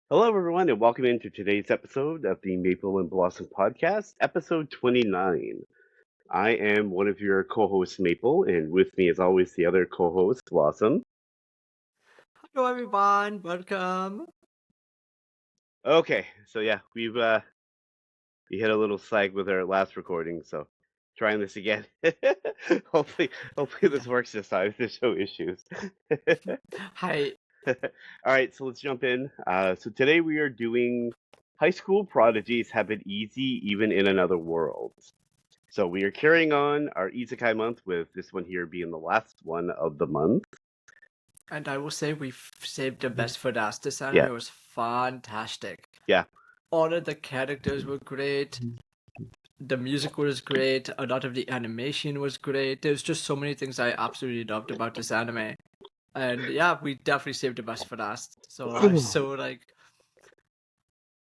Hello, everyone, and welcome into today's episode of the Maple and Blossom Podcast, episode 29. I am one of your co hosts, Maple, and with me, as always, the other co host, Blossom. Hello everyone, welcome. Okay, so yeah, we hit a little sag with our last recording, so trying this again. hopefully Yeah. this works this time. There's no issues. Hi. All right, so let's jump in. So today we are doing High School Prodigies Have It Easy Even in Another World. So we are carrying on our Isekai month with this one here being the last one of the month. And I will say we've saved the best for last. This Yeah, anime was fantastic. yeah, All of the characters were great. The music was great. A lot of the animation was great. There's just so many things I absolutely loved about this anime. And yeah, we definitely saved the best for last. So I'm so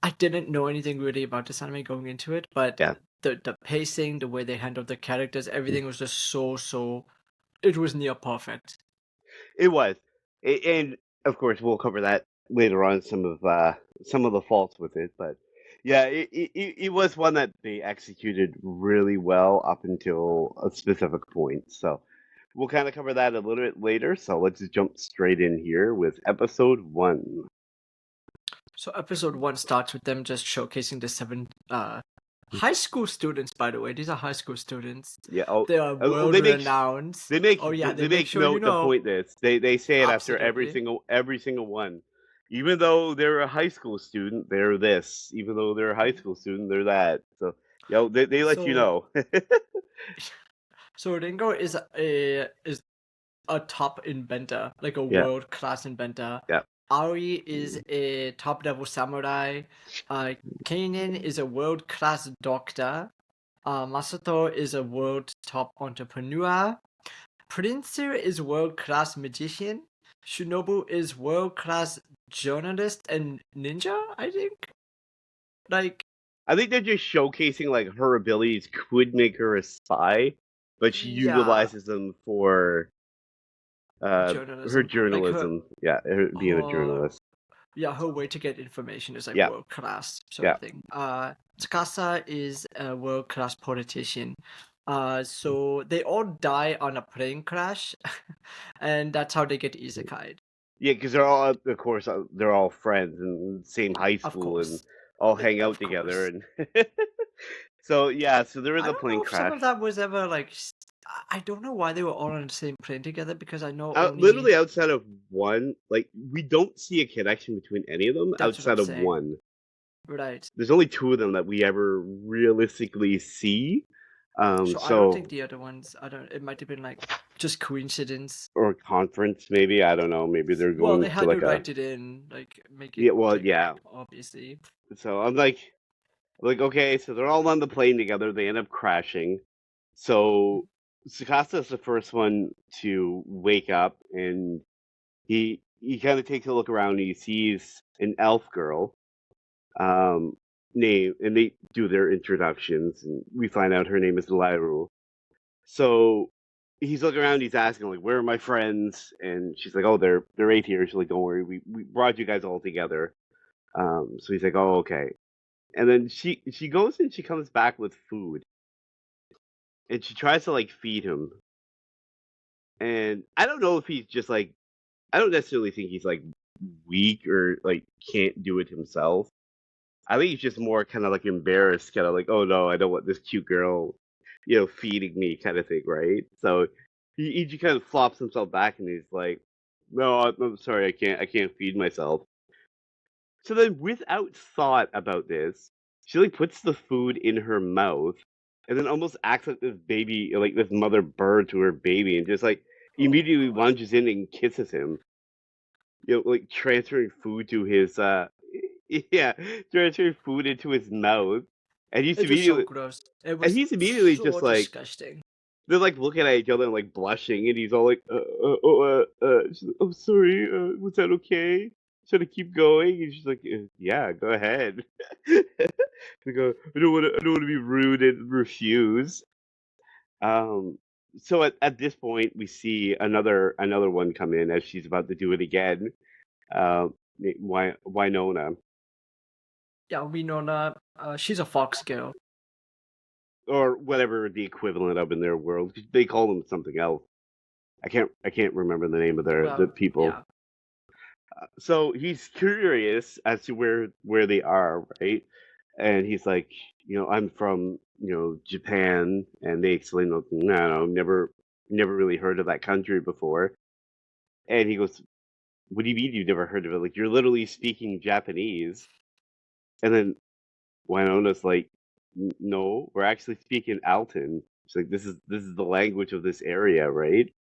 I didn't know anything really about this anime going into it, but yeah. the pacing, the way they handled the characters, everything was just so it was near perfect. It was, and of course we'll cover that later on. Some of the faults with it, but yeah, it was one that they executed really well up until a specific point. So we'll kind of cover that a little bit later. So let's just jump straight in here with episode 1. So episode one starts with them just showcasing the seven high school students. By the way, these are high school students. Yeah. Oh, They are well, world renowned. Oh yeah, they they make make sure you note to know. point this. They say it after Absolutely. every single one. Even though they're a high school student, they're this. Even though they're a high school student, they're that. So, they let you So know. so Ringo is a top inventor, like a Yeah, world class inventor. yeah. Aoi is a top level samurai. Kainen is a world class doctor. Masato is a world top entrepreneur. Princer is world class magician. Shinobu is world class journalist and ninja, I think. Like I think they're just showcasing like her abilities could make her a spy, but she yeah, utilizes them for her journalism. Like journalism. Yeah, her being a her journalist. her way to get information is like Yeah, world class sort yeah. of thing. Tsukasa is a world class politician. So they all die on a plane crash, and that's how they get isekai. Yeah, because they're all, of course, they're all friends and same high Of school and course. all hang out Of together. course. And so, yeah, so there was I a don't plane know if some crash. of that was ever like. I don't know why they were all on the same plane together because I know only. Literally outside of one, like, we don't see a connection between any of them That's what I'm outside of saying. one. Right. There's only two of them that we ever realistically see. So I don't think So, the other ones. I don't. It might have been like just coincidence. or conference, maybe. I don't know. Maybe they're Well, they going to had to like a, write it in, like make it yeah, well, like yeah. obviously. So I'm like, okay, so they're all on the plane together. They end up crashing. So Sakasa is the first one to wake up, and he kind of takes a look around. And he sees an elf girl, um, name, and they do their introductions, and we find out her name is Lyru. So he's looking around. He's asking like, "Where are my friends?" And she's like, "Oh, they're right here." She's like, "Don't worry, we brought you guys all together." So he's like, "Oh, okay." And then she goes and she comes back with food, and she tries to like feed him. And I don't know if he's just like, I don't necessarily think he's like weak or like can't do it himself. I think he's just more kind of like embarrassed, kind of like, oh no, I don't want this cute girl, feeding me, kind of thing, right? So he just kind of flops himself back and he's like, no, I'm sorry, I can't feed myself. So then, without thought about this, she like puts the food in her mouth, and then almost acts like this baby, like this mother bird to her baby, and just like Oh immediately God. lunges in and kisses him. Like transferring food to his yeah, transferring food into his mouth, and It was so gross. It was he's immediately so just like disgusting. they're like looking at each other and like blushing, and he's all like, she's like, "Oh, sorry, was that okay? Should I keep going?" And she's like, "Yeah, go ahead." They go, I don't want to be rude and refuse." Um, so at this point, we see another one come in as she's about to do it again. Winona. Yeah, Winona. She's a fox girl. or whatever the equivalent of in their world. They call them something else. I can't remember the name of the Well, people. yeah. So he's curious as to where they are, right? And he's like, I'm from Japan, and they explain, no, no, never really heard of that country before. And he goes, what do you mean you've never heard of it? Like you're literally speaking Japanese. And then Winona's like, No, we're actually speaking Alton." She's like, this is the language of this area, right?"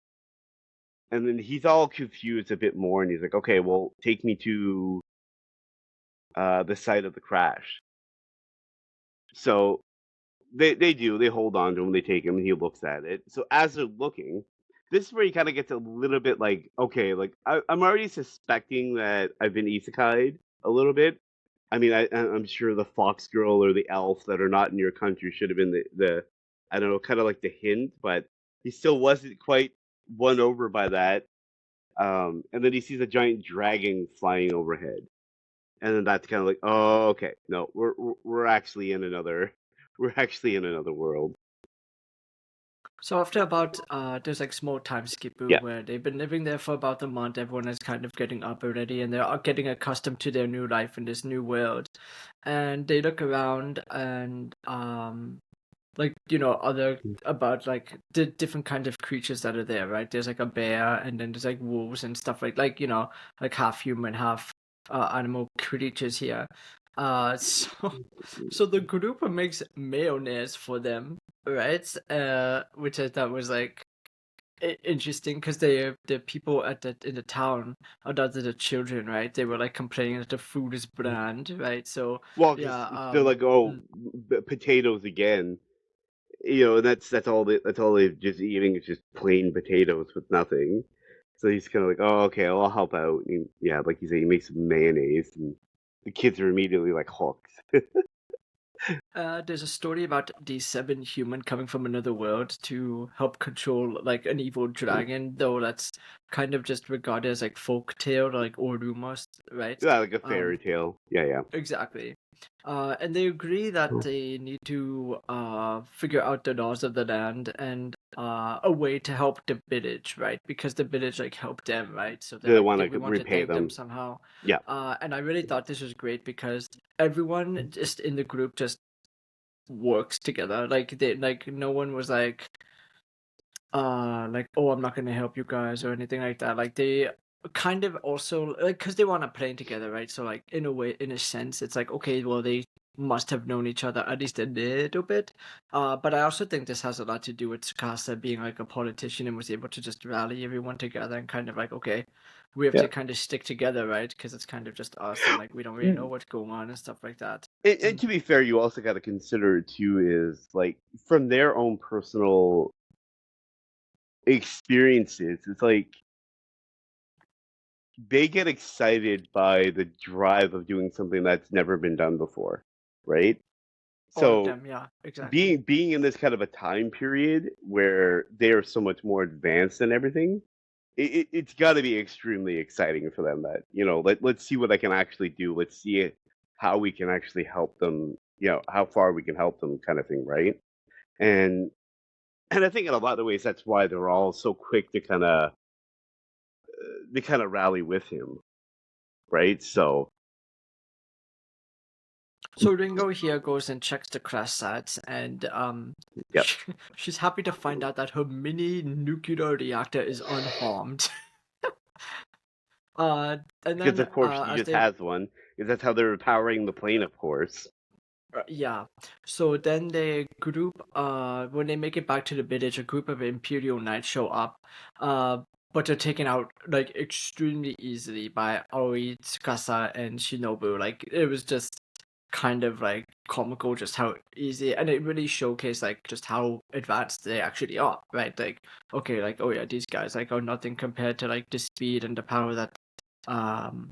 And then he's all confused a bit more, and he's like, "Okay, well, take me to the site of the crash." So they hold on to him, they take him, and he looks at it. So as they're looking, this is where he kind of gets a little bit like, okay, like I'm already suspecting that I've been isekai'd a little bit. I mean, I'm sure the fox girl or the elf that are not in your country should have been the I don't know, kind of like the hint, but he still wasn't quite won over by that. And then he sees a giant dragon flying overhead, and then that's kind of like, oh, okay, no, we're actually in another we're actually in another world. So after about there's like small time skip Yeah, where they've been living there for about a month. Everyone is kind of getting up already, and they're getting accustomed to their new life in this new world. And they look around and like other about like the different kinds of creatures that are there, right? There's like a bear, and then there's like wolves and stuff like like half human, half animal creatures here. So so the group makes mayonnaise for them, right? Which I thought was like interesting because the people at the in the town, or rather the children, right? They were like complaining that the food is bland, right? So well, yeah, because they're like, oh, potatoes again, and that's all they're just eating is just plain potatoes with nothing. So he's kind of like, oh, okay, well, I'll help out. And yeah, like you say, he makes some mayonnaise, and the kids are immediately like hooked. There's a story about the seven human coming from another world to help control like an evil dragon, though that's kind of just regarded as like folk tale, like or rumors, right? Yeah, like a fairy Um, tale. Yeah, yeah. exactly. And they agree that they need to figure out the laws of the land and a way to help the village, right? Because the village like helped them, right? So they're They like, want we to want to repay thank them them. somehow. Yeah, And I really thought this was great because everyone just in the group just works together. Like they like no one was like, oh, I'm not gonna help you guys or anything like that. Like they kind of also like because they want to play together, right? So like in a way, in a sense, it's like okay, well they must have known each other at least a little bit. But I also think this has a lot to do with Tsukasa being like a politician and was able to just rally everyone together and kind of like okay, we have yeah. to kind of stick together, right? Because it's kind of just us and like we don't really know Mm. what's going on and stuff like that. And Mm. to be fair, you also got to consider too is like from their own personal experiences. It's like they get excited by the drive of doing something that's never been done before, right? All of So them, yeah, exactly. being in this kind of a time period where they are so much more advanced than everything, it's got to be extremely exciting for them. That let's see what I can actually do. Let's see how we can actually help them. How far we can help them, kind of thing, right? And and I think in a lot of ways that's why they're all so quick to kind of rally with him, right? So So Ringo here goes and checks the crash sites, and yeah, she's happy to find out that her mini nuclear reactor is unharmed. Uh, and because then of course she as just they has one, because that's how they're powering the plane, of course. yeah, so then the group when they make it back to the village, a group of Imperial Knights show up, uh, but they're taken out like extremely easily by Aoi, Tsukasa, and Shinobu. Like it was just kind of like comical just how easy, and it really showcased like just how advanced they actually are, right? Like okay, like oh yeah, these guys like are nothing compared to like the speed and the power that um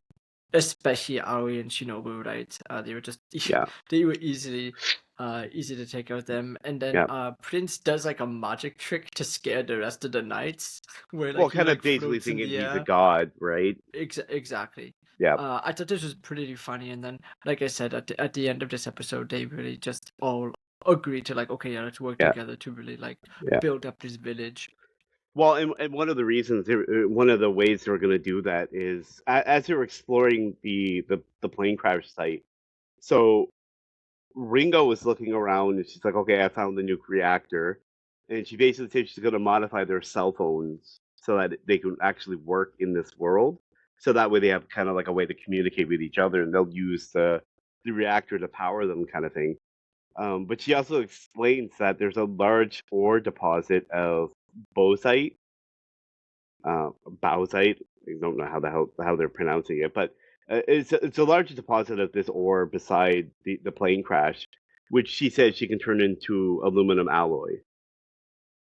especially Aoi and Shinobu, right? They were just Yeah, they were easy to take out them. And then yeah. Prince does like a magic trick to scare the rest of the knights where like Well, he kind of like basically floats in thinking the he's a air. god, right? Exactly. Yeah. I thought this was pretty funny, and then, like I said, at the end of this episode, they really just all agree to like, okay, yeah, let's work Yeah. together to really like Yeah. build up this village. Well, and one of the reasons, one of the ways they're going to do that is as they were exploring the plane crash site. So Ringo was looking around and she's like, okay, I found the nuke reactor. And she basically said she's going to modify their cell phones so that they can actually work in this world. So that way they have kind of like a way to communicate with each other and they'll use the reactor to power them, kind of thing. But she also explains that there's a large ore deposit of bauxite, bauxite. I don't know how they're pronouncing it, but it's a large deposit of this ore beside the plane crash, which she says she can turn into aluminum alloy.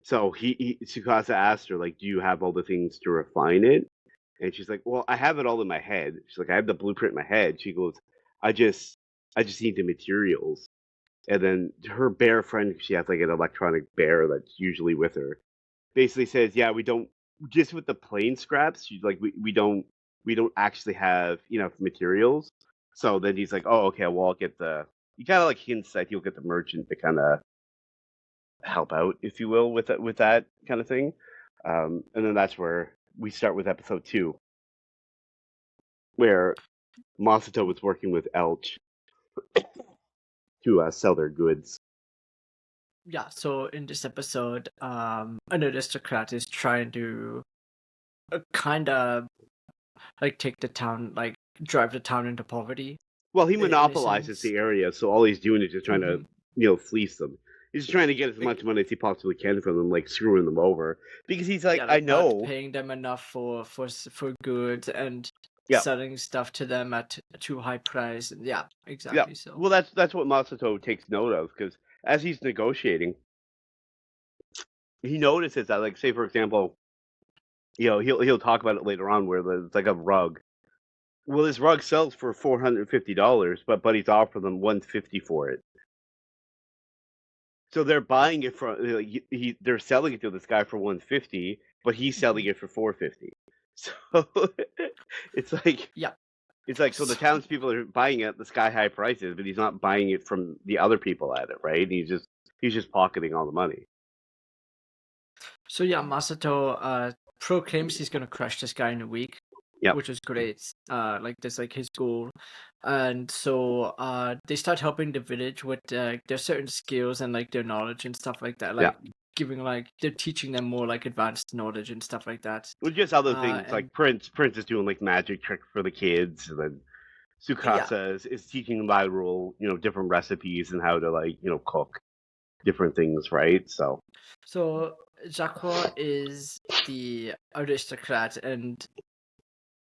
So Tsukasa asked her like, "Do you have all the things to refine it?" And she's like, "Well, I have it all in my head." She's like, "I have the blueprint in my head." She goes, "I just I just need the materials." And then her bear friend, she has like an electronic bear that's usually with her, basically says, "Yeah, we don't just with the plane scraps. She's like, we don't actually have enough materials." So then he's like, "Oh, okay. Well, I'll get the." He kind of like hints that he'll get the merchant to kind of help out, if you will, with that kind of thing. And then that's where we start with episode 2, where Masato was working with Elch to sell their goods. Yeah, so in this episode, an aristocrat is trying to kind of like take the town, like drive the town into poverty. Well, he In a monopolizes sense. the area, so all he's doing is just trying to, Hmm. fleece them. He's just trying to get as Like, much money as he possibly can from them, like screwing them over. Because he's like, yeah, I like not know, paying them enough for goods and yeah, selling stuff to them at too high price. Yeah, yeah. exactly. So. Well, that's what Masato takes note of, because as he's negotiating, he notices that, like, say for example, he'll talk about it later on, where it's like a rug. Well, this rug sells for $450, but he's offering them 150 for it. So they're buying it from they're selling it to this guy for 150, but he's selling Mhm. it for 450. So it's like Yeah. so the So, townspeople are buying it at the sky high prices, but he's not buying it from the other people at it, right? He's just pocketing all the money. so yeah, Masato proclaims he's gonna crush this guy in a week, Yep, which is great. Like that's like his goal, and so they start helping the village with their certain skills and like their knowledge and stuff like that. yeah. Like giving like they're teaching them more like advanced knowledge and stuff like that. Well, just other things And like Prince is doing like magic tricks for the kids, and then yeah, Tsukasa is teaching Lateral, different recipes and how to like cook different things, right? So so Jacques is the aristocrat, and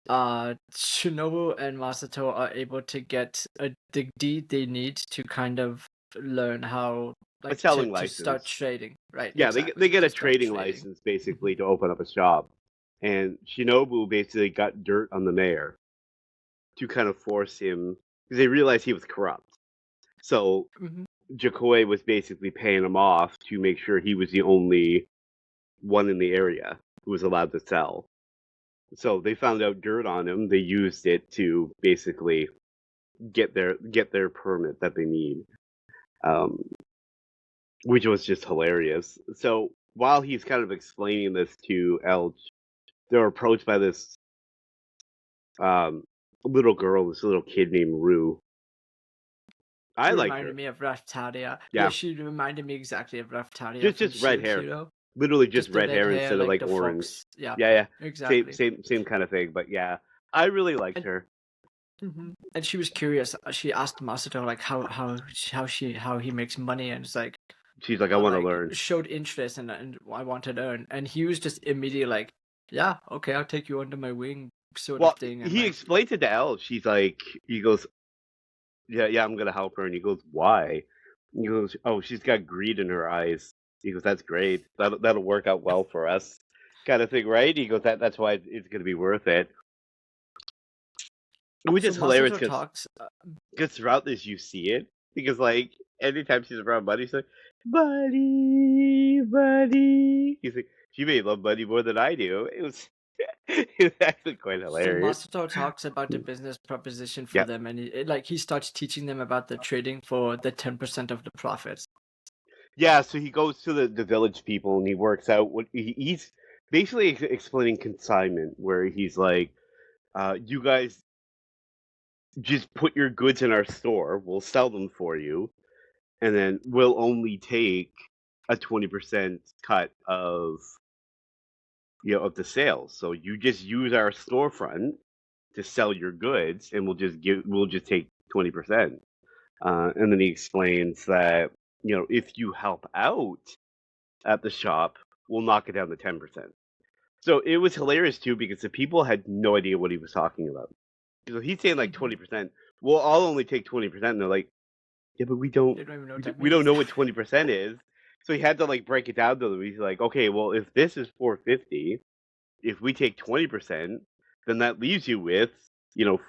Shinobu and Masato are able to get the deed they need to kind of learn how a like selling to start license. trading. Right, Yeah, exactly. they get To a start trading trading. license Mhm. basically to open up a shop, and Shinobu basically got dirt on the mayor to kind of force him because they realized he was corrupt. So Mhm. Jakoi was basically paying him off to make sure he was the only one in the area who was allowed to sell. So they found out dirt on him. They used it to basically get their permit that they need, um, which was just hilarious. So while he's kind of explaining this to Elch, they're approached by this um, little girl, this little kid named Rue. I She liked reminded her. me of Raftalia. Yeah, Yeah, she reminded me exactly of Raftalia from just red Shield hair, Hero. literally just Just the red red hair hair, instead of like like the orange. fox. Yeah, Yeah, yeah, exactly. same kind of thing. But yeah, I really liked And her. and she was curious. She asked Masato like how he makes money, and it's She's like, I want to like learn. showed interest and I wanted to learn, and he was just immediately like, yeah, okay, I'll take you under my wing, sort of Well, thing, and he like, explained it to Elle. She's like, he goes, yeah, yeah, I'm gonna help her, and he goes, why? He goes, oh, she's got greed in her eyes. He goes, that's great. That'll work out well for us, kind of thing, right? He goes, that's why it's gonna be worth it. Which so is hilarious Masato because talks. throughout this you see it because like anytime she's around Buddy, she's like, Buddy, Buddy. He's like, she may love Buddy more than I do. It's actually quite So hilarious. Masato talks about the business proposition for Yeah. them, and he starts teaching them about the trading for the 10% of the profits. Yeah, so he goes to the village people and he works out what he's basically explaining consignment, where he's like, you guys just put your goods in our store, we'll sell them for you, and then we'll only take a 20% cut of of the sales. So you just use our storefront to sell your goods, and we'll just take 20%. And then he explains that if you help out at the shop, we'll knock it down to 10%. So it was hilarious too because the people had no idea what he was talking about. So he's saying like Hmm. 20%. Well, I'll only take 20%, and they're like, yeah, but we don't They don't even know we, what do, that we don't means. know what 20% is. So he had to like break it down to them. He's like, okay, well, if this is 450, if we take 20%, then that leaves you with,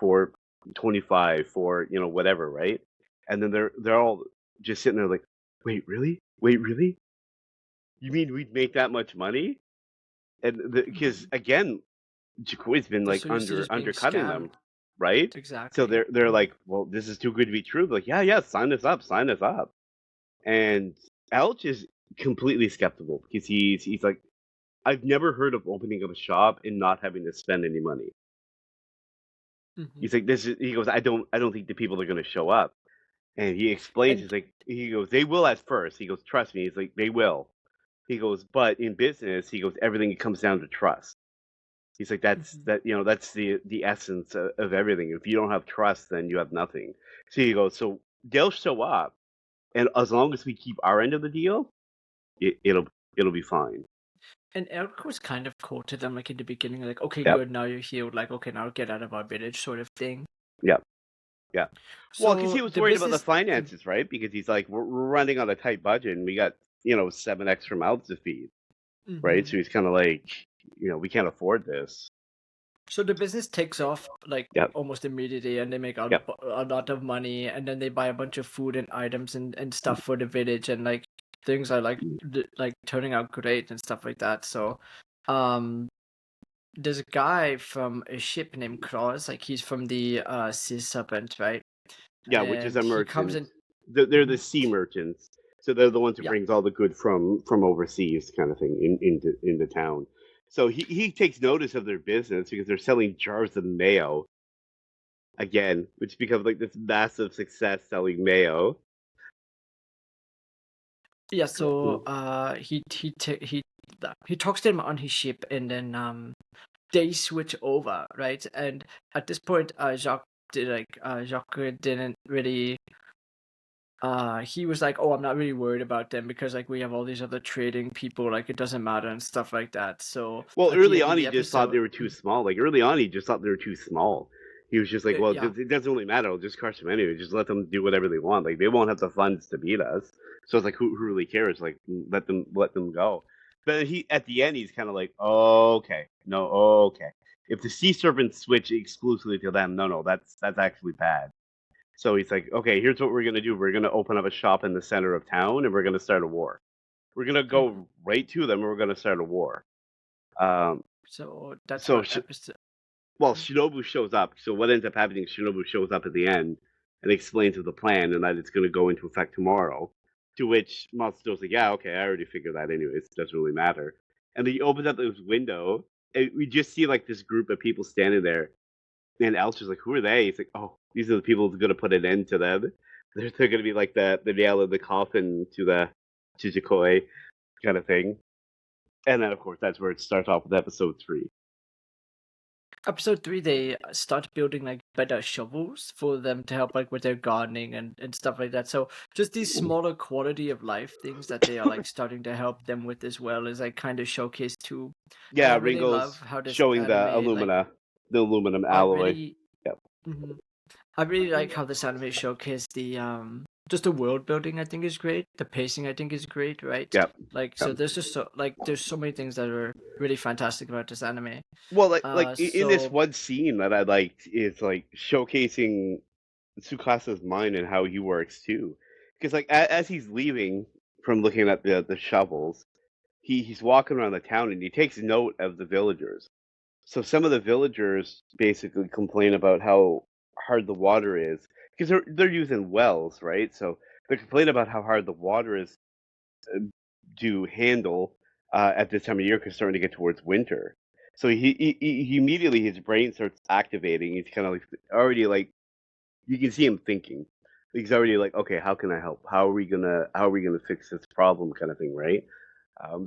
for 25 for, whatever, right? And then they're all just sitting there like, wait, really? Wait, really? You mean we'd make that much money? And because Hmm. again, Jacoi's been They're like so used to just being undercutting scammed. them, right? So Exactly. they're Hmm. like, well, this is too good to be true. They're like, yeah, yeah, sign us up, sign us up. And Elch is completely skeptical because he's like, I've never heard of opening up a shop and not having to spend any money. Hmm. He's like, he goes, I don't think the people are going to show up. And he explains, And he goes, they will at first. He goes, trust me. He's like, they will. He goes, but in business, he goes, everything comes down to trust. He's like, mhm. that's the essence of everything. If you don't have trust, then you have nothing. So he goes, so they'll show up, and as long as we keep our end of the deal, it'll be fine. And Eric was kind of cool to them, like in the beginning, like, okay, Yep. good, now you're healed. Like, okay, now get out of our village, sort of thing. Yep. Yeah. Well, because So he was the worried about the business, finances, right? Because he's like, we're running on a tight budget, and we got 7 extra mouths to feed, right? mhm. So he's kind of like, we can't afford this. So the business takes off like Yep. almost immediately, and they make Yep. a lot of money, and then they buy a bunch of food and items and stuff for the village, and like things are like like turning out great and stuff like that. So, um, there's a guy from a ship named Claus, like he's from the Sea Serpent, right? Yeah, which is And a he comes merchant. in. They're the Mhm. sea merchants, so they're the ones who Yeah, brings all the good from overseas, kind of thing, into town. So he takes notice of their business because they're selling jars of mayo again, which becomes like this massive success selling mayo. yeah. So Mm. he talks to him on his ship, and then they switch over, right? And at this point, Jacques didn't really. He was like, "Oh, I'm not really worried about them because like we have all these other trading people, like it doesn't matter and stuff like that." So Well, at the early end of on, the he just thought episode, they were too small. Like early on, he just thought they were too small. He was just like, well, yeah. it doesn't really matter. I'll just crush them anyway. Just let them do whatever they want. Like they won't have the funds to beat us. So it's like, who really cares? Like let them go. But he at the end, he's kind of like, oh, okay, no, oh, okay. If the sea serpents switch exclusively to them, no, that's actually bad. So he's like, okay, here's what we're gonna do. We're gonna open up a shop in the center of town, and we're gonna start a war. We're gonna Mhm. go right to them, and we're gonna start a war. Um, So that's so what episode. well, Shinobu shows up. So what ends up happening? Shinobu shows up at the end and explains the plan and that it's going to go into effect tomorrow. To which Matsudo's like, "Yeah, okay, I already figured that anyways. It doesn't really matter." And then he opens up this window, and we just see like this group of people standing there. And Elcher's like, "Who are they?" He's like, "Oh, these are the people who's going to put an end to them. They're going to be like the nail in the coffin to the Chichikoi kind of thing." And then of course that's where it starts off with episode 3. Episode 3, they start building like better shovels for them to help like with their gardening and stuff like that. So just these smaller quality of life things that they are like starting to help them with as well is like kind of showcased too. And Yeah, I really love Ringo's how this showing anime like the aluminum I alloy. really Yep, mhm. I really like how this anime showcased the just the world building I think is great. The pacing I think is great, right? yep, Like yep. so there's just so like there's so many things that are really fantastic about this anime. Well, in this So one scene that I liked is like showcasing Tsukasa's mind and how he works too, because like as he's leaving from looking at the shovels, he's walking around the town and he takes note of the villagers. So some of the villagers basically complain about how hard the water is because they're using wells, right? So they complain about how hard the water is to handle at this time of year because starting to get towards winter. So he immediately his brain starts activating. He's kind of like already like you can see him thinking. He's already like, okay, how can I help? How are we gonna fix this problem kind of thing, right?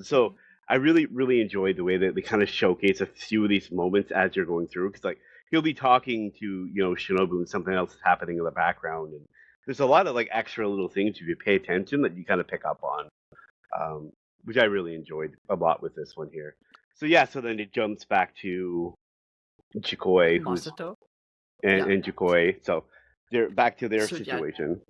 So Mhm. I really enjoyed the way that they kind of showcase a few of these moments as you're going through, because like he'll be talking to Shinobu and something else is happening in the background, and there's a lot of like extra little things if you pay attention that you kind of pick up on, um, which I really enjoyed a lot with this one here. So yeah, so then it jumps back to Chikoi, who's Masato. and, Yeah. and Chikoi, so they're back to their So yeah, situation.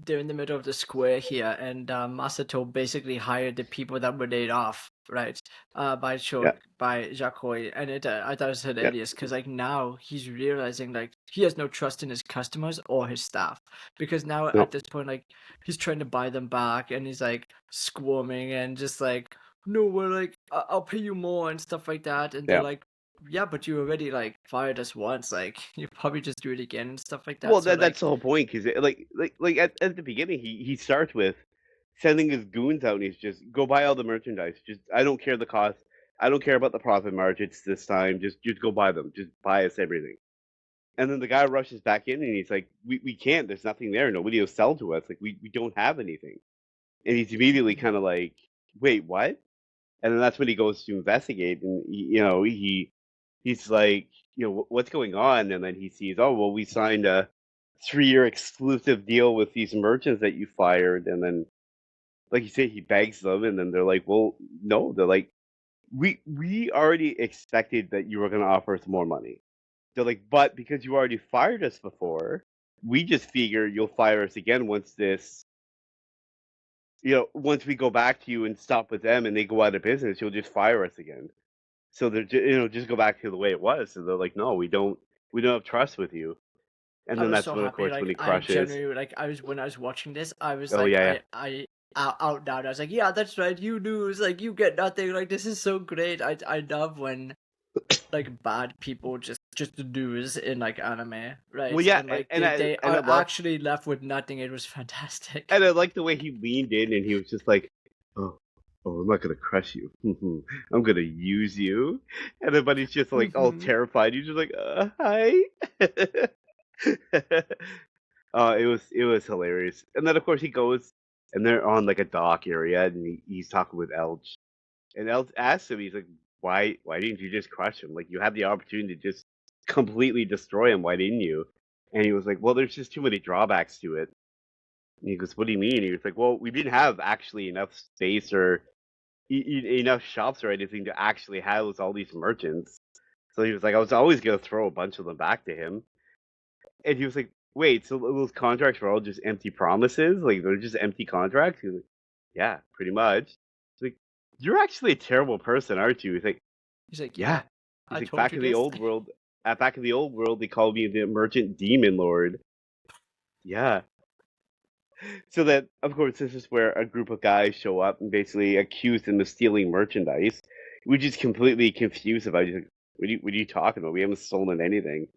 they're in the middle of the square here, and Masato basically hired the people that were laid off, right? Yeah, By Jacques, and I thought it was yeah, hilarious because like now he's realizing like he has no trust in his customers or his staff because now no, at this point like he's trying to buy them back and he's like squirming and just like no, we're like I'll pay you more and stuff like that, and they're yeah. like. Yeah, but you already like fired us once. Like you probably just do it again and stuff like that. Well, So that's like, the whole point, because like at the beginning, he starts with sending his goons out, and he's just go buy all the merchandise. Just I don't care the cost. I don't care about the profit margins this time. Just go buy them. Just buy us everything. And then the guy rushes back in, and he's like, we can't. There's nothing there. Nobody will sell to us. Like we don't have anything. And he's immediately kind of like, wait, what? And then that's when he goes to investigate, and he's like, what's going on? And then he sees, oh well, we signed a 3-year exclusive deal with these merchants that you fired, and then like you say, he begs them, and then they're like, well, no, they're like, we already expected that you were going to offer us more money. They're like, but because you already fired us before, we just figure you'll fire us again once once we go back to you and stop with them and they go out of business, you'll just fire us again. So they're just go back to the way it was. So they're like, no, we don't have trust with you. And I then was that's so when, of happy. course, when Like he I crushes. genuinely like I was when I was watching this, I was Oh like yeah, yeah. I out loud. I was like, yeah, that's right. You lose. Like you get nothing. Like this is so great. I love when like bad people just lose in like anime, Well, right? yeah, And like and I they and I are love actually left with nothing. It was fantastic. and I like the way he leaned in and he was just like, oh, oh, I'm not gonna crush you. I'm gonna use you. And everybody's just like all Hmm. terrified. He's just like, hi. It was hilarious. And then of course he goes and they're on like a dock area and he's talking with Elch. And Elch asks him, he's like, why didn't you just crush him? Like you had the opportunity to just completely destroy him. Why didn't you? And he was like, well, there's just too many drawbacks to it. And he goes, what do you mean? He was like, well, we didn't have actually enough space or enough shops or anything to actually house all these merchants. So he was like, I was always gonna throw a bunch of them back to him. And he was like, wait, so those contracts were all just empty promises? Like they're just empty contracts? He was like, yeah, pretty much. He's like, you're actually a terrible person, aren't you? He's like, He's like, yeah. yeah, He's I like, told back you in the this. old world, back in the old world, they called me the merchant demon lord. Yeah. So that, of course, this is where a group of guys show up and basically accuse him of stealing merchandise, which is completely confused about. He's like, what are you talking about? We haven't stolen anything.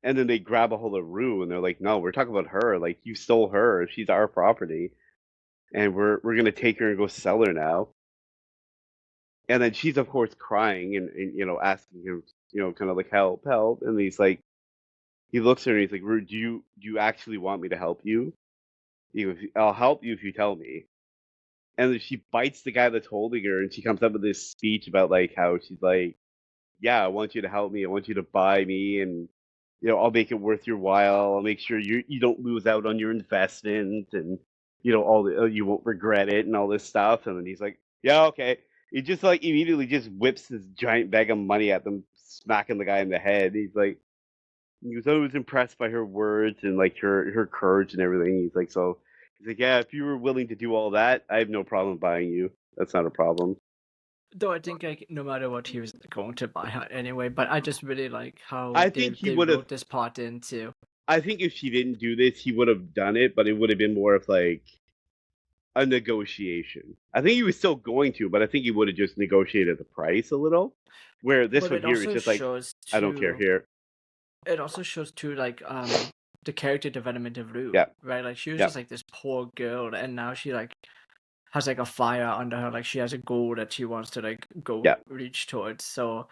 And then they grab a hold of Rue and they're like, no, we're talking about her. Like, you stole her. She's our property. And we're going to take her and go sell her now. And then she's, of course, crying and asking him, kind of like, help, help. And he's like, he looks at her and he's like, Rue, do you actually want me to help you? He goes, I'll help you if you tell me. And then she bites the guy that's holding her, and she comes up with this speech about like how she's like, "Yeah, I want you to help me. I want you to buy me, and I'll make it worth your while. I'll make sure you don't lose out on your investment, and all you won't regret it, and all this stuff." And then he's like, "Yeah, okay." He just like immediately just whips this giant bag of money at them, smacking the guy in the head. He was always impressed by her words and like her courage and everything. He's like, yeah, if you were willing to do all that, I have no problem buying you. That's not a problem. Though I think like no matter what he was going to buy her anyway, but I just really like how I they think he they would have. wrote this part into. I think if she didn't do this, he would have done it, but it would have been more of like a negotiation. I think he was still going to, but I think he would have just negotiated the price a little. Where this But one it here is also just like, shows I don't care too. here. It also shows too, like the character development of Rue, Yeah, right? Like she was yeah, just like this poor girl, and now she like has like a fire under her, like she has a goal that she wants to like go yeah. reach towards. So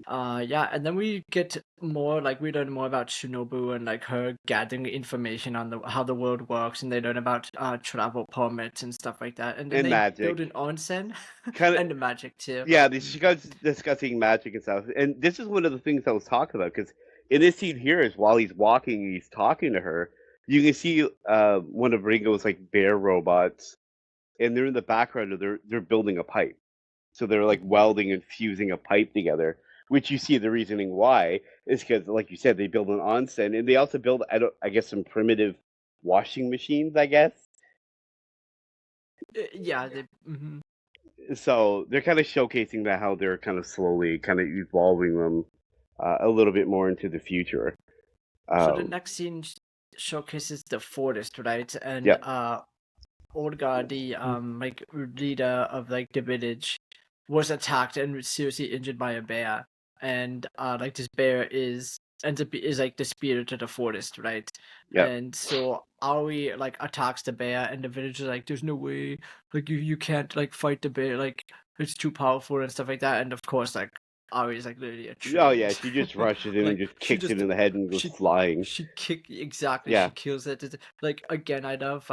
yeah, and then we get more like we learn more about Shinobu and like her gathering information on the how the world works, and they learn about travel permits and stuff like that. And then And they build magic. an onsen Kind of, and the magic too. yeah, she goes discussing magic and stuff. And this is one of the things I was talking about because in this scene here is while he's walking, he's talking to her. You can see one of Ringo's like bear robots, and they're in the background. Of they're building a pipe, so they're like Mhm. welding and fusing a pipe together. Which you see the reasoning why is because, like you said, they build an onsen, and they also build I guess some primitive washing machines. I guess Yeah, they. Mhm. so they're kind of showcasing that how they're kind of slowly kind of evolving them a little bit more into the future. So the Um, next scene showcases the forest, right? And yeah, Olga, the like leader of like the village, was attacked and was seriously injured by a bear. And like this bear is like the spirit of the forest, right? yeah, And so Aoi like attacks the bear, and the village is like, "There's no way, like you can't like fight the bear, like it's too powerful and stuff like that." And of course, like Aoi is like literally a oh trained, yeah. She just rushes in and like just kicks it in the head and goes she flying. exactly, Yeah, she kills it. Like again, I love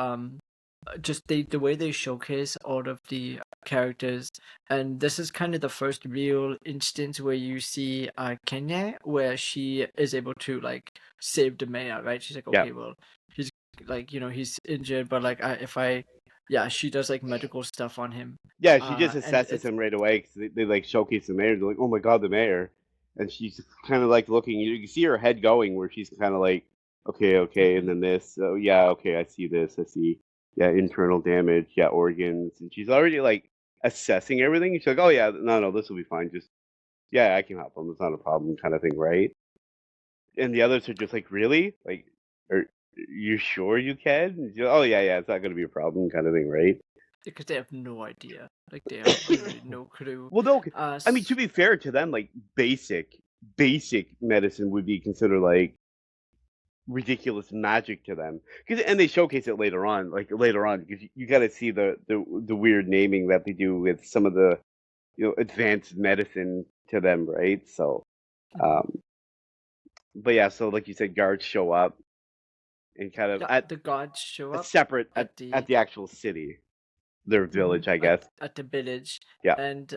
just the way they showcase all of the characters, and this is kind of the first real instance where you see Kenya, where she is able to like save the mayor, right? She's like, yeah. okay, well, he's like, he's injured, but like if I yeah, she does like medical stuff on him, Yeah, she just and assesses it's him right away because they like showcase the mayor. They're like, "Oh my god, the mayor!" And she's kind of like looking. You can see her head going where she's kind of like, "Okay, okay," and Mhm. then this. Oh yeah, okay, I see this. I see. Yeah, internal damage. Yeah, organs, and she's already like assessing everything. She's like, "Oh yeah, no, no, this will be fine. Just yeah, I can help him. It's not a problem," kind of thing, right? And the others are just like, "Really? Like, are you sure you can?" And she's like, oh yeah, yeah, it's not gonna be a problem, kind of thing, right? because they have no idea, like they have literally no clue. Well, no, I mean, to S- be fair to them, like basic medicine would be considered like ridiculous magic to them. And they showcase it later on, like later on, because you got to see the weird naming that they do with some of the advanced medicine to them, right? So, Mhm. um, but yeah, so like you said, guards show up and kind of Yeah, at the gods show a up separate at at the the actual city, their village, I guess. at the village, Yeah, and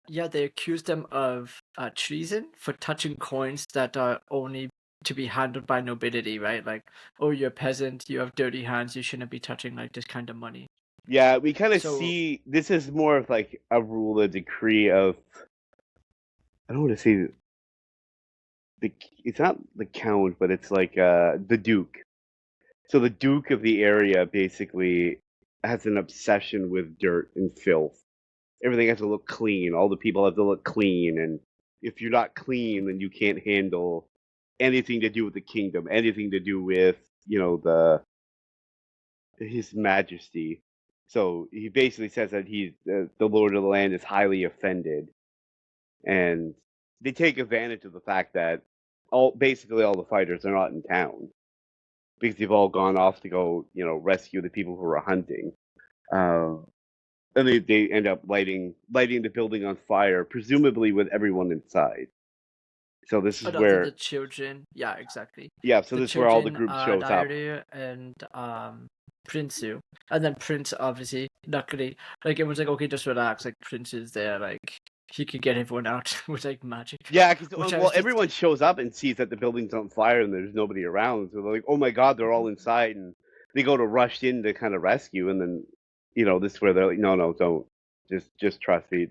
yeah, they accuse them of treason for touching coins that are only to be handled by nobility, right? Like, oh, you're a peasant, you have dirty hands, you shouldn't be touching like this kind of money. yeah, we kind of So see this is more of like a rule, a decree of I don't want to say the it's not the count, but it's like the duke. So the duke of the area basically has an obsession with dirt and filth. Everything has to look clean. All the people have to look clean, and if you're not clean, then you can't handle anything to do with the kingdom, anything to do with the his majesty. So he basically says that he's the lord of the land is highly offended, and they take advantage of the fact that basically all the fighters are not in town because they've all gone off to go, rescue the people who are hunting. Uh, and they end up lighting the building on fire, presumably with everyone inside. So this is other than the where, children, yeah, exactly. yeah. So The this is where all the children, group shows up. Dairu and Prinsu, and then Prince obviously, luckily, like it was like okay, just relax. Like Prince is there, like he could get everyone out with like magic, Yeah, because which I well, was just everyone shows up and sees that the building's on fire and there's nobody around. So they're like, "Oh my god, they're all inside!" And they go to rush in to kind of rescue. And then, this is where they're like, "No, no, don't. Just trust me.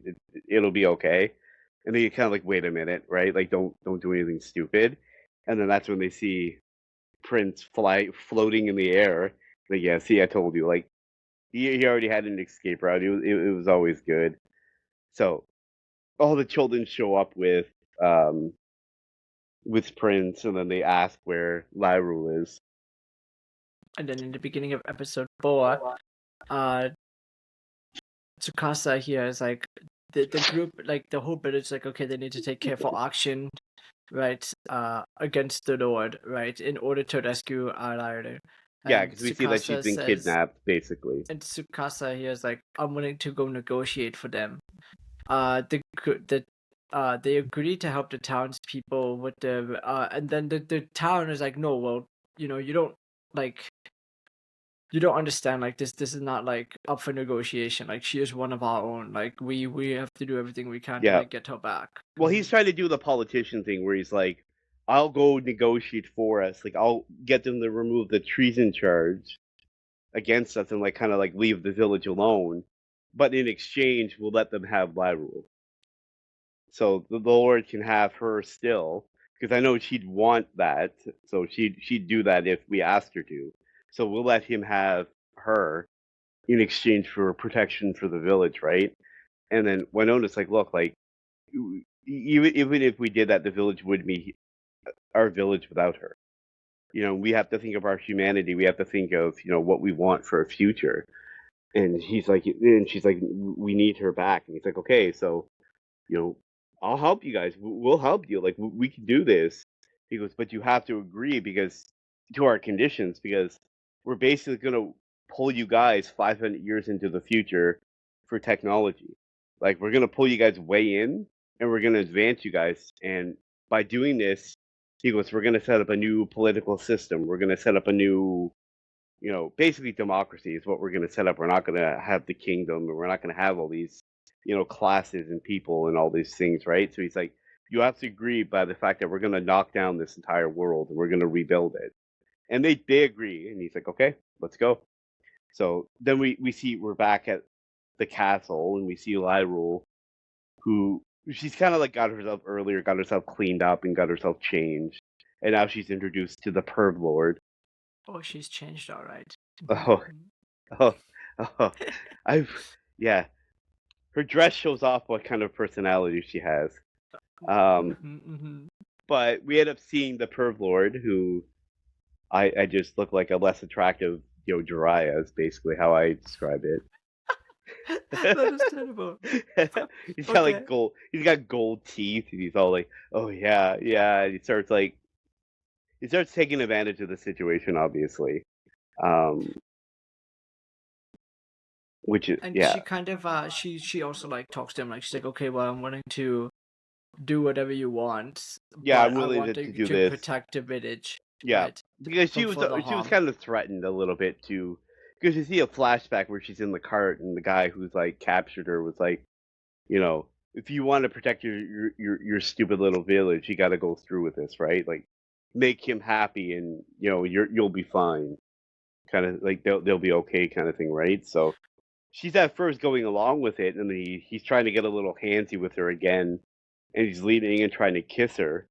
It'll be okay." And they kind of like, "Wait a minute, right? Like, don't do anything stupid." And then that's when they see Prince floating in the air. Like, yeah, see, I told you. Like, he already had an escape route. It was always good. So all the children show up um with Prince, and then they ask where Lyrule is. and then in the beginning of episode 4, Tsukasa here is like the group, like the whole village, like okay, they need to take careful action, right, against the Lord, right, in order to rescue our rider. Yeah, And because we see that she's been kidnapped, basically. Tsukasa here is like, I'm willing to go negotiate for them. They agree to help the townspeople with the and then the town is like, no, well, you don't like you don't understand, like this is not like up for negotiation. Like she is one of our own. Like we have to do everything we can to Yeah. like get her back. Well, he's trying to do the politician thing where he's like, I'll go negotiate for us. Like, I'll get them to remove the treason charge against us and, like, kind of like leave the village alone. But in exchange, we'll let them have Lyrule. So the Lord can have her still, because I know she'd want that. So she'd do that if we asked her to. So we'll let him have her in exchange for protection for the village, right? And then Winona's like, look, like even if we did that, the village would be our village without her. We have to think of our humanity. We have to think of what we want for a future. And she's like, we need her back. And he's like, okay, so you know, I'll help you guys. We'll help you. Like we can do this. He goes, but you have to agree because to our conditions because we're basically gonna pull you guys 500 years into the future for technology. Like we're gonna pull you guys way in, and we're gonna advance you guys. And by doing this, he goes, we're gonna set up a new political system. We're gonna set up a new basically democracy is what we're going to set up. We're not going to have the kingdom, and we're not going to have all these, classes and people and all these things, right? So he's like, you have to agree by the fact that we're going to knock down this entire world and we're going to rebuild it. And they agree, and he's like, okay, let's go. So then we see we're back at the castle, and we see Lyrule, who she's kind of like got herself cleaned up and got herself changed, and now she's introduced to the Perv Lord. Oh, she's changed, all right. Oh, oh, oh, I've yeah. Her dress shows off what kind of personality she has. Um, but we end up seeing the perv lord, who I just look like a less attractive, Jiraiya is basically how I describe it. That is terrible. He's got Okay. like gold. He's got gold teeth, and he's all like, "Oh yeah, yeah." And he starts taking advantage of the situation, obviously. Um, which is And yeah, she kind of she also like talks to him, like she's like, okay, well, I'm willing to do whatever you want, yeah. I'm but I willing want to do to this. protect the village, Yeah, right? because For the she was harm. kind of threatened a little bit too, because you see a flashback where she's in the cart and the guy who's like captured her was like, if you want to protect your stupid little village, you got to go through with this, right? Like, make him happy, and you'll be fine, kind of like they'll be okay, kind of thing, right? So she's at first going along with it, and he's trying to get a little handsy with her again, and he's leaning and trying to kiss her,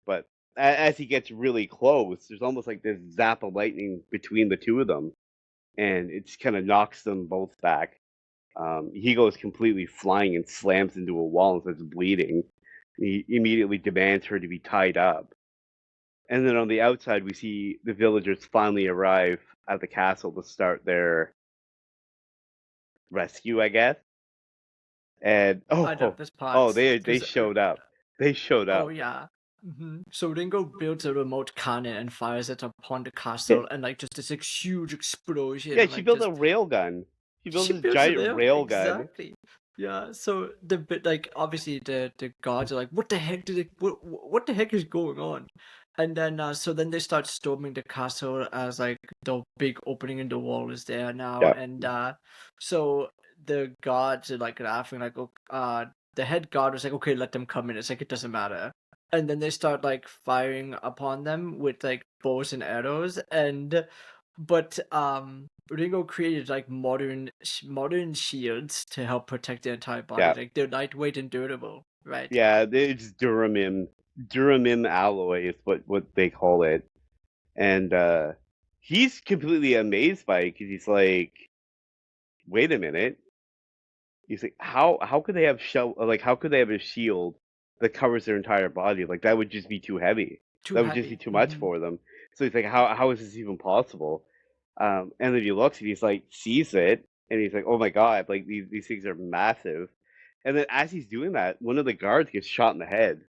but as he gets really close, there's almost like this zap of lightning between the two of them, and it just kind of knocks them both back. He goes completely flying and slams into a wall and starts bleeding. He immediately demands her to be tied up. And then on the outside, we see the villagers finally arrive at the castle to start their rescue, I guess. And I love oh, this oh, part they because showed up. They showed oh up. yeah. So Ringo builds a remote cannon and fires it upon the castle, and like just this like, huge explosion, Yeah, and she like built a just rail gun. She built she this builds it giant there rail gun. exactly. Yeah. So the bit like obviously the guards are like, what the heck did it? What the heck is going on? And then so then they start storming the castle as like the big opening in the wall is there now, Yeah, and so the guards are like laughing like, oh, the head guard was like, okay, let them come in. It's like it doesn't matter. And then they start like firing upon them with like bows and arrows, and but Ringo created like modern shields to help protect the entire body. yeah, Like they're lightweight and durable, right? yeah. It's Duramim alloy is what they call it, and he's completely amazed by it because he's like, wait a minute. He's like, how could they have how could they have a shield that covers their entire body? Like that would just be too heavy. Too That would just be heavy. too much for them. So he's like, how is this even possible? And then he looks and he's like, sees it, and he's like, "Oh my god, like these things are massive." And then as he's doing that, one of the guards gets shot in the head,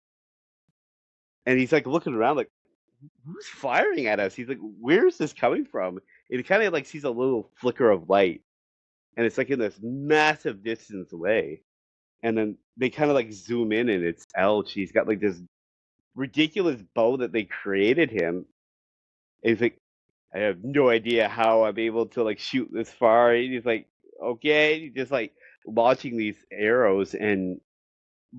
and he's like looking around like, "Who's firing at us?" He's like, "Where is this coming from?" And he kind of like sees a little flicker of light, and it's like in this massive distance away. And then they kind of like zoom in, and it's Elch. He's got like this ridiculous bow that they created him. And he's like, "I have no idea how I'm able to like shoot this far." And he's like, "Okay," he's just like launching these arrows, and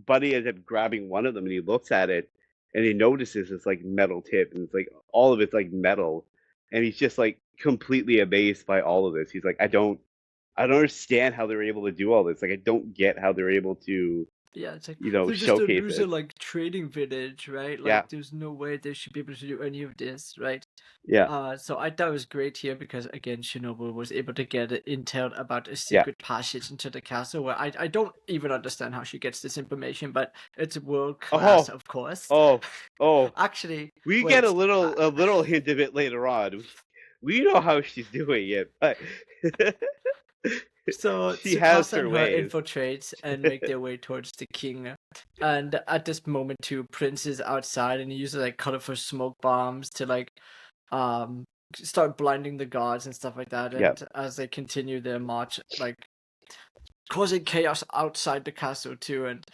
Buddy ends up grabbing one of them, and he looks at it, and he notices it's like metal tip, and it's like all of it's like metal, and he's just like completely amazed by all of this. He's like, I don't understand how they're able to do all this. Like, I don't get how they're able to, Yeah, it's like they're just a showcase loser this. like trading village, right? Yeah, Like there's no way they should be able to do any of this, right? yeah, So I thought it was great here because again, Shinobu was able to get intel about a yeah. secret passage into the castle where I don't even understand how she gets this information, but it's world class, Oh, of course. oh, oh. Actually, We get wait. a little hint of it later on. We know how she's doing it, but So she has Tsukasa her and her ways. infiltrate and make their way towards the king. And at this moment too, Prince is outside and he uses like colorful smoke bombs to like um start blinding the guards and stuff like that. Yeah. And as they continue their march, like causing chaos outside the castle too. And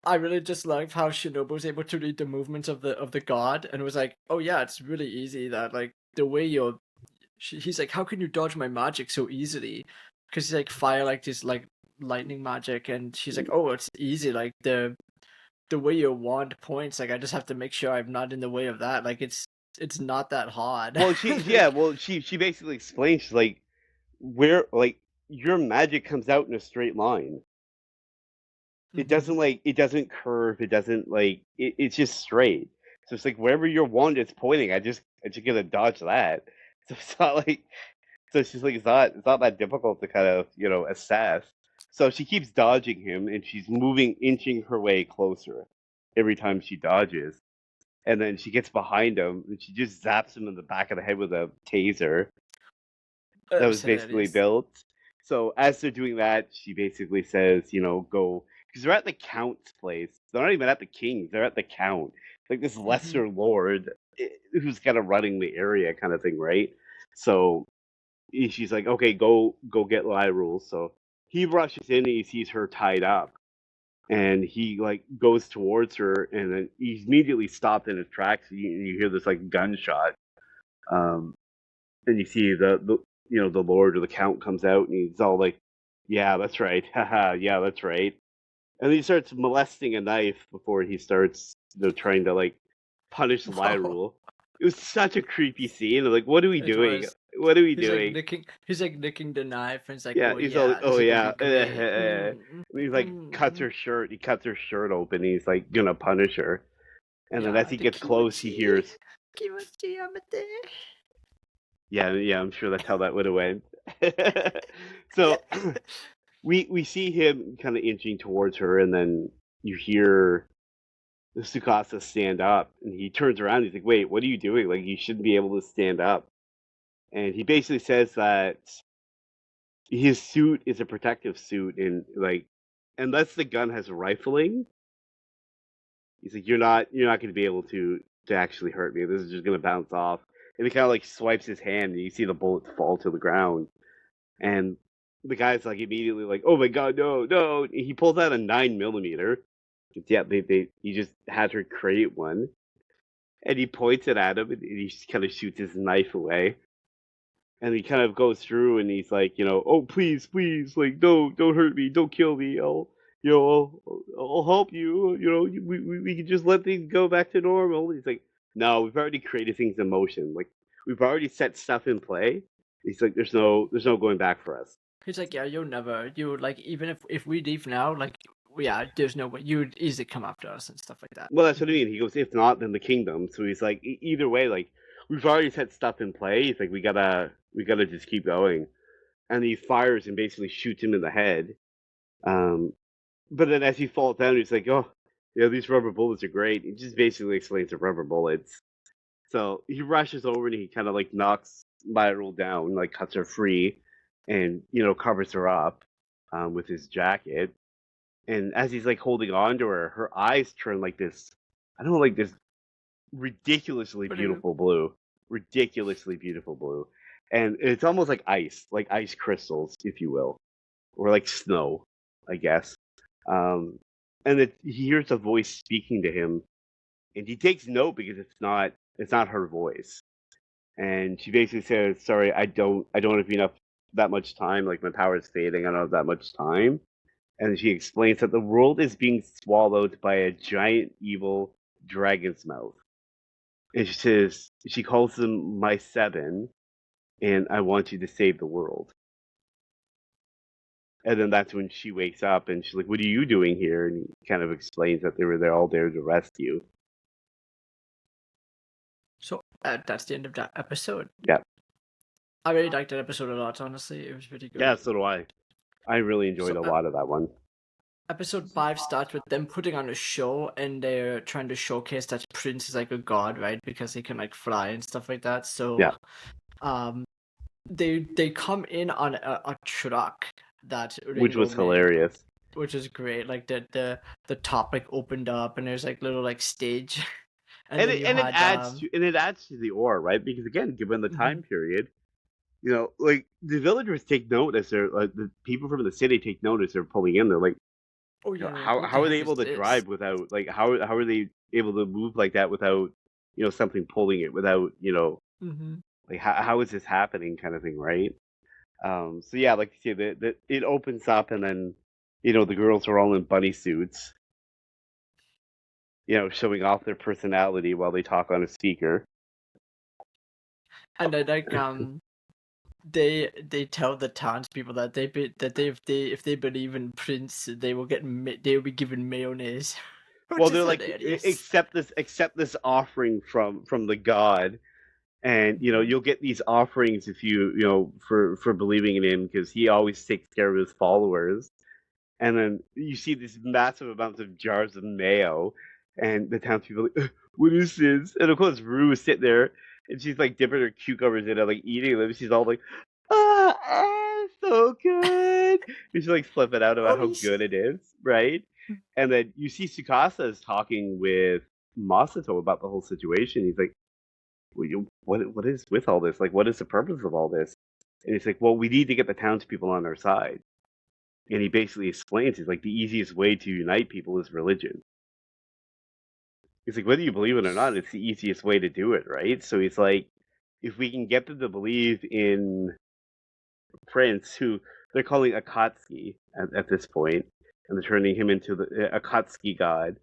I really just loved how Shinobu was able to read the movements of the guard and was like, oh yeah, it's really easy that like the way you're he's like, how can you dodge my magic so easily? Because he's like fire like this like lightning magic, and she's like, oh, it's easy. Like the way your wand points, like I just have to make sure I'm not in the way of that. Like it's not that hard. Well, yeah, Like, well, she basically explains, she's like, where like your magic comes out in a straight line. It doesn't mhm. like it doesn't curve. It doesn't like it's just straight. So it's like wherever your wand is pointing, I just gotta dodge that. So it's not like so she's like it's not that difficult to kind of assess. So she keeps dodging him, and she's moving, inching her way closer every time she dodges. And then she gets behind him, and she just zaps him in the back of the head with a taser that That was was basically hilarious. built. So as they're doing that, she basically says, go because they're at the count's place. They're not even at the king's. They're at the count, like this Hmm. lesser lord who's kind of running the area, kind of thing, right? So she's like, okay, go get Lyrule. So he rushes in and he sees her tied up, and he like goes towards her, and then he's immediately stopped in his tracks. You hear this like gunshot, um, and you see the Lord or the Count comes out, and he's all like, "Yeah, that's right, haha, yeah, that's right." And he starts molesting a knife before he starts, trying to like punish Whoa, Lyrule. It was such a creepy scene. I'm like, what are we it doing? was. What are we He's like doing? nicking. He's like nicking the knife, and it's like, Yeah, oh he's all like, yeah, this "Oh is gonna be yeah," great. and he's like cuts her shirt. He cuts her shirt open. He's like gonna punish her. And then as Yeah, he the gets close, he kimochi, hears, kimochi amate. "Yeah, yeah, I'm sure that's how that would have went." Yeah. So we see him kind of inching towards her, and then you hear the Sukasa stand up, and he turns around. He's like, "Wait, what are you doing? Like, you shouldn't be able to stand up." And he basically says that his suit is a protective suit, and like, unless the gun has rifling, he's like, you're not going to be able to actually hurt me. This is just going to bounce off. And he kind of like swipes his hand, and you see the bullets fall to the ground. And the guy's like immediately like, "Oh my god, no, no!" He pulls out a 9 millimeter. Yeah, he just had her create one, and he points it at him, and he just kind of shoots his knife away. And he kind of goes through, and he's like, "Oh, please, please, like, don't hurt me, don't kill me. I'll help you. We can just let things go back to normal." He's like, "No, we've already created things in motion. Like, we've already set stuff in play." He's like, there's no going back for us." He's like, yeah, you'll never, you like, even if we leave now, like, yeah, there's no way you would easily come after us and stuff like that. Well, that's what I Mhm. mean. He goes, "If not, then the kingdom." So he's like, Either way, like, we've already set stuff in play. He's like, we gotta just keep going." And he fires and basically shoots him in the head. Um, but then as he falls down, he's like, "Oh, these rubber bullets are great." He just basically explains the rubber bullets. So he rushes over, and he kind of like knocks Lyril down, like cuts her free. and covers her up with his jacket. And as he's like holding on to her, her eyes turn like this. I don't know, like this ridiculously Blue. beautiful blue, ridiculously beautiful blue, and it's almost like ice crystals, if you will, or like snow, I guess. Um, and he hears a voice speaking to him, and he takes note because it's not her voice, and she basically says, "Sorry, I don't have enough that much time. Like my power is fading. I don't have that much time." And she explains that the world is being swallowed by a giant evil dragon's mouth. And she calls them my seven, and I want you to save the world. And then that's when she wakes up and she's like, "What are you doing here?" And he kind of explains that they were there all there to rescue. So that's the end of that episode. Yeah. I really liked that episode a lot, honestly. It was pretty good. Yeah, so do I. I really enjoyed So, a lot of that one. episode 5 starts with them putting on a show, and they're trying to showcase that Prince is like a god, right? Because he can like fly and stuff like that. So, Yeah. They come in on a truck that Which Ringo was made, hilarious. which is great. Like the top like opened up, and there's like little like stage, and And then it, you and it had adds to the aura, right? Because again, given the time mhm. period, like the villagers take notice. They're like the people from the city take notice. They're pulling in. They're like, Oh yeah, they're like, how what the how are they heck is able to this? drive without like how are they able to move like that without something pulling it without Mm-hmm. like how is this happening kind of thing, right? So yeah, like you say, that it opens up and then the girls are all in bunny suits, showing off their personality while they talk on a speaker. And then like they tell the townspeople that if they believe in Prince, they will be given mayonnaise, Well, which is they're like, hilarious. accept this offering from the god, and Mhm. you'll get these offerings if for believing in him because he always takes care of his followers. And then you see these massive amounts of jars of mayo, and the townspeople are like, "What is this?" And of course, Rue is sitting there, and she's like dipping her cucumbers in it, like eating them. She's all like, so good!" And she's like flipping out about Oh, how good it is, right? And then you see Tsukasa is talking with Masato about the whole situation. He's like, well, what is with all this? Like, what is the purpose of all this? And he's like, well, we need to get the townspeople on our side. And he basically explains, he's like, the easiest way to unite people is religion. He's like, whether you believe it or not, it's the easiest way to do it, right? So he's like, if we can get them to believe in Prince, who they're calling Akatsuki at this point, and they're turning him into the Akatsuki god.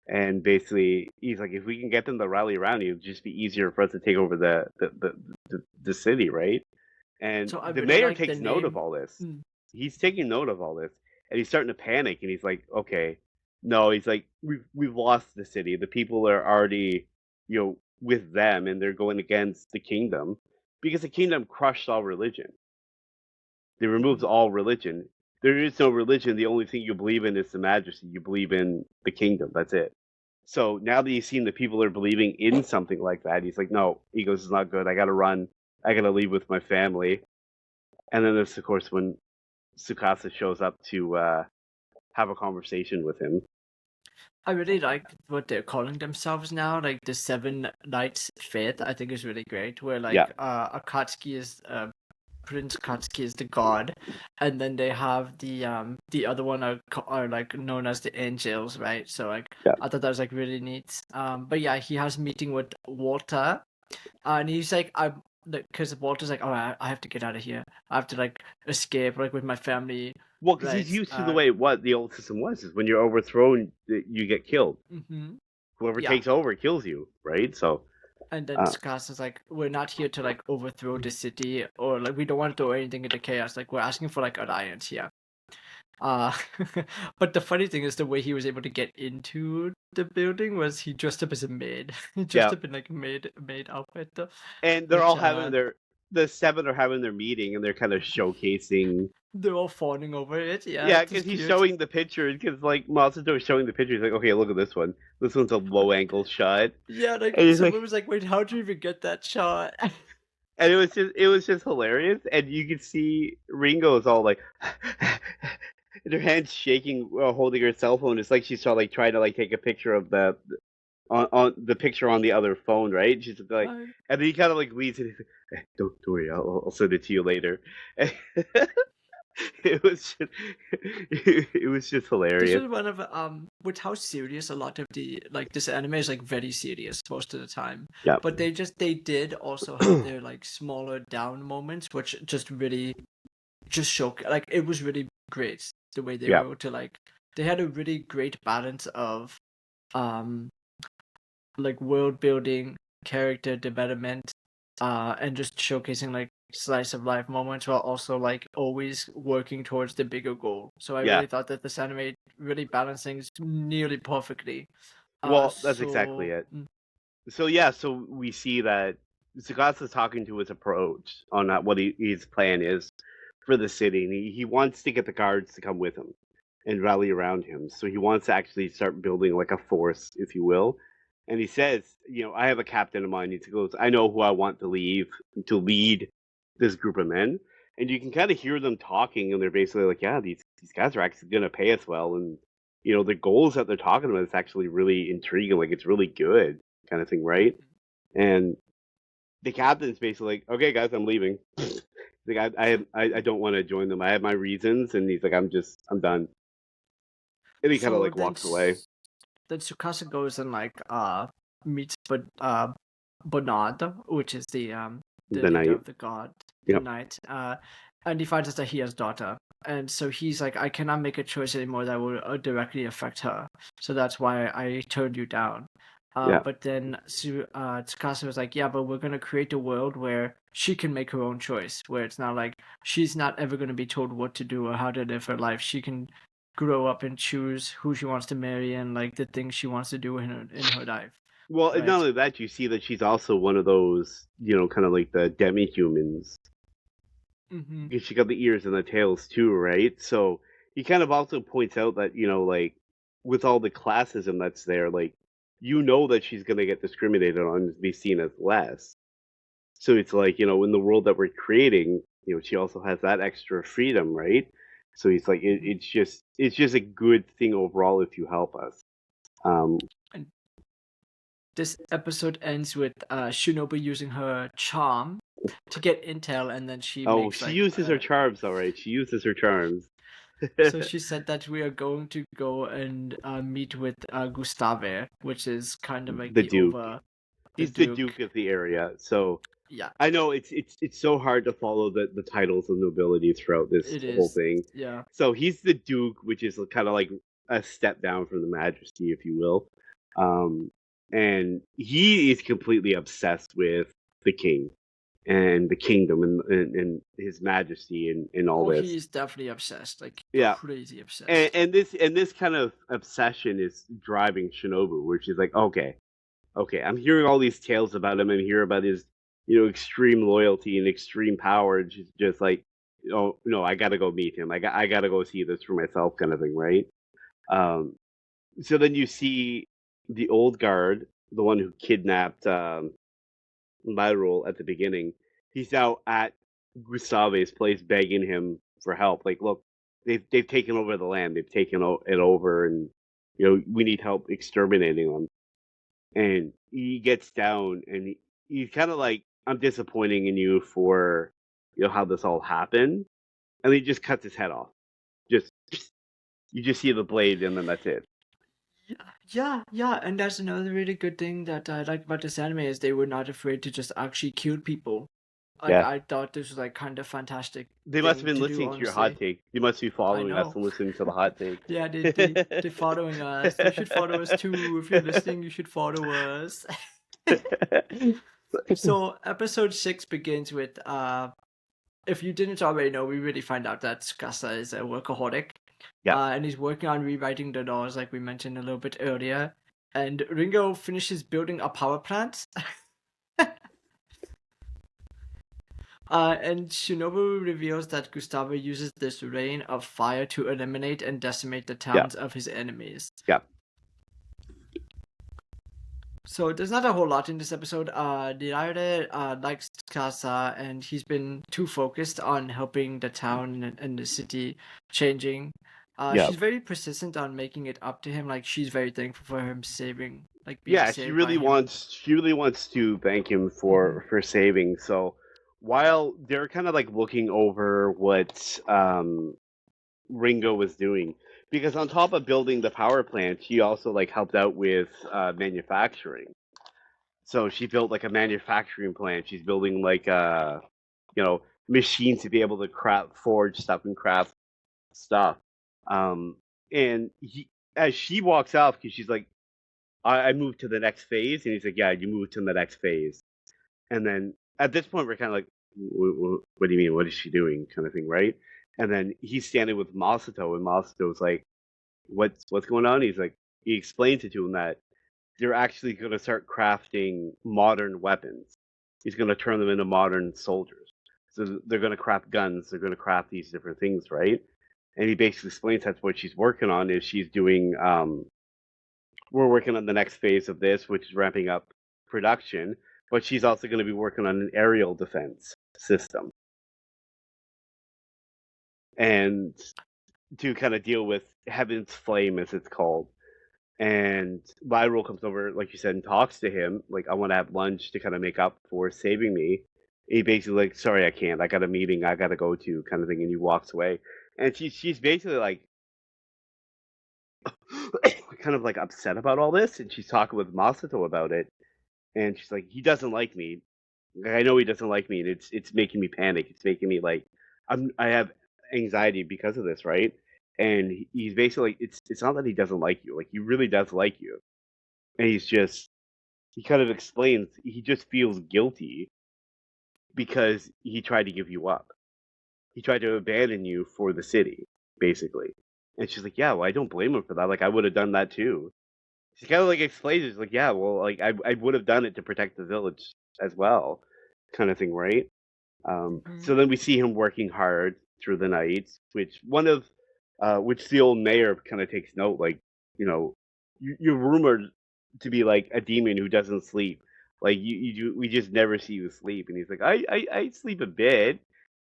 And basically, he's like, if we can get them to rally around you, it'd just be easier for us to take over the city, right? And so I the really mayor like the takes note of name. all this. Mm. He's taking note of all this, and he's starting to panic. And he's like, okay, no, he's like, we've lost the city. The people are already, with them, and they're going against the kingdom because the kingdom crushed all religion. They removed Mhm. all religion. There is no religion. The only thing you believe in is the majesty. You believe in the kingdom. That's it. So now that he's seen the people are believing in something like that, he's like, no, he goes, it's not good. I gotta run. I gotta leave with my family. And then this, of course, when Tsukasa shows up to have a conversation with him. I really like what they're calling themselves now, like the Seven Knights Faith. I think is really great. Where Yeah, like Akatsuki is Prince Akatsuki is the god, and then they have the other one are like known as the angels, right? So like yeah. I thought that was like really neat. But yeah, he has a meeting with Walter, and he's like, I'm because Walter's like, oh, I have to get out of here. I have to like escape, like with my family, Well, because he's right? used to the way what the old system was is when you're overthrown, you get killed. Mm-hmm. Whoever Yeah. takes over kills you, right? So, And then uh, Tsukasa like, we're not here to like overthrow the city or like we don't want to throw anything into chaos. Like we're asking for like alliance here. Uh, but the funny thing is the way he was able to get into the building was he dressed up as a maid. He dressed yeah. up in like maid outfit, And they're which all having the seven are having their meeting, and they're kind of showcasing. they're all fawning over it. Yeah, Yeah, it's because just he's cute. showing the picture. Because like Masato is showing the picture. He's like, okay, look at this one. This one's a low angle shot, Yeah, like and he's like, someone was like, wait, how'd you even get that shot? and it was just hilarious. And you could see Ringo's all like, and her hands shaking, holding her cell phone. It's like she's trying to like take a picture of the on the picture on the other phone, right? She's like, Uh, and then he kind of like leaves it. He's like, don't worry, I'll send it to you later. It was just, it was just this hilarious. was one of with how serious a lot of the like this anime is like very serious most of the time. Yeah, But they did also have their like smaller down moments, which just really just show like it was really great the way they were yeah. able to like they had a really great balance of um like world building, character development, and just showcasing like slice of life moments while also like always working towards the bigger goal. So I Yeah. really thought that this anime really balanced things nearly perfectly. Well, that's exactly So it. So yeah, so we see that Tsukasa talking to his approach on what his plan is for the city, and he wants to get the guards to come with him and rally around him. So he wants to actually start building like a force, if you will. And he says, I have a captain of mine. He goes, I know who I want to lead this group of men. And you can kind of hear them talking, and they're basically like, yeah, these guys are actually going to pay us well, and the goals that they're talking about is actually really intriguing. Like it's really good kind of thing, right? And the captain's basically like, "Okay, guys, I'm leaving. Like I don't want to join them. I have my reasons." And he's like, I'm done." And he kind of so like then walks away. then Tsukasa goes and like meets Bernard, which is the The leader night. of the god, the Yep. knight, and he finds out that he has daughter, and so he's like, I cannot make a choice anymore that will directly affect her, so that's why I turned you down. Yeah. But then Tsukasa was like, yeah, but we're gonna create a world where she can make her own choice, where it's not like she's not ever gonna be told what to do or how to live her life. She can grow up and choose who she wants to marry and like the things she wants to do in her life, Well, and not right? only that, you see that she's also one of those, kind of like the demi-humans. Mm-hmm. Because she got the ears and the tails too, right? So he kind of also points out that, like with all the classism that's there, like that she's gonna get discriminated on and be seen as less. So it's like, in the world that we're creating, she also has that extra freedom, right? So he's like, Mm-hmm. it's just a good thing overall if you help us. Um, And this episode ends with Shinobu using her charm to get intel, and then she oh, makes she like uses her charms, all right. She uses her charms. so she said that we are going to go and meet with Gustave, which is kind of like The Duke. the He's the Duke. Duke of the area. So Yeah, I know it's so hard to follow the titles of nobility throughout this it whole is. thing. Yeah. So he's the Duke, which is kind of like a step down from the Majesty, if you will. Um, and he is completely obsessed with the king and the kingdom and his Majesty and all Oh, this. he is definitely obsessed, like Yeah, crazy and, obsessed. and this kind of obsession is driving Shinobu, where she's like, okay, I'm hearing all these tales about him and hear about his, extreme loyalty and extreme power. And she's just like, oh no, I gotta go meet him. I gotta go see this for myself, kind of thing, right? Um, so then you see the old guard, the one who kidnapped Myrule at the beginning. He's now at Gustave's place begging him for help. Like, look, they've taken over the land. They've taken it over, and we need help exterminating them. And he gets down and he's kind of like, I'm disappointing in you for how this all happened, and he just cuts his head off. Just you just see the blade, and then that's it. Yeah, and that's another really good thing that I like about this anime is they were not afraid to just actually kill people. Like Yeah, I thought this was like kind of fantastic they must have thing been to do, listening to your hot honestly. take. You must be I following us know. and listening to the hot take. Yeah, they following us. You should follow us too. If you're listening, you should follow us. So episode 6 begins with if you didn't already know, we really find out that Tsukasa is a workaholic. Yeah, And he's working on rewriting the laws, like we mentioned a little bit earlier. And Ringo finishes building a power plant. And Shinobu reveals that Gustavo uses this rain of fire to eliminate and decimate the yeah, towns of his enemies. yeah. So there's not a whole lot in this episode. Nirare likes Tsukasa, and he's been too focused on helping the town and the city changing. Yeah. She's very persistent on making it up to him. Like she's very thankful for him saving, like being Yeah, saved by him. she really wants to thank him Hmm. for saving. So while they're kind of like looking over what Ringo was doing, because on top of building the power plant, she also like helped out with manufacturing. So she built like a manufacturing plant. She's building like you know, machines to be able to craft forge stuff and craft stuff. Um, and as she walks off, because she's like, I moved to the next phase, and he's like, yeah, you moved to the next phase. And then at this point, we're kind of like, what do you mean? What is she doing? Kind of thing, right? And then he's standing with Masato, and Masato's like, what's going on? He's like, he explains it to him that they're actually going to start crafting modern weapons. He's going to turn them into modern soldiers. So they're going to craft guns. They're going to craft these different things, right? And he basically explains that's what she's working on. Is she's doing we're working on the next phase of this, which is ramping up production, but she's also going to be working on an aerial defense system. And to kind of deal with Heaven's Flame, as it's called. And Viral comes over, like you said, and talks to him, like, I want to have lunch to kind of make up for saving me. He basically, like, sorry, I can't. I got a meeting I got to go to, kind of thing. And he walks away. And she's basically like, kind of like upset about all this. And she's talking with Masato about it. And she's like, he doesn't like me. Like, I know he doesn't like me, and it's making me panic. It's making me like I have anxiety because of this, right? And he's basically like, it's not that he doesn't like you, like he really does like you, and he kind of explains he just feels guilty because he tried to give you up. He tried to abandon you for the city, basically. And she's like, yeah, well, I don't blame him for that. Like I would have done that too. She kind of like explains it. She's like, yeah, well, like I would have done it to protect the village as well, kind of thing, right? So Hmm. then we see him working hard through the night, which the old mayor kind of takes note, like, you're rumored to be like a demon who doesn't sleep. Like we just never see you sleep. And he's like, I sleep a bit,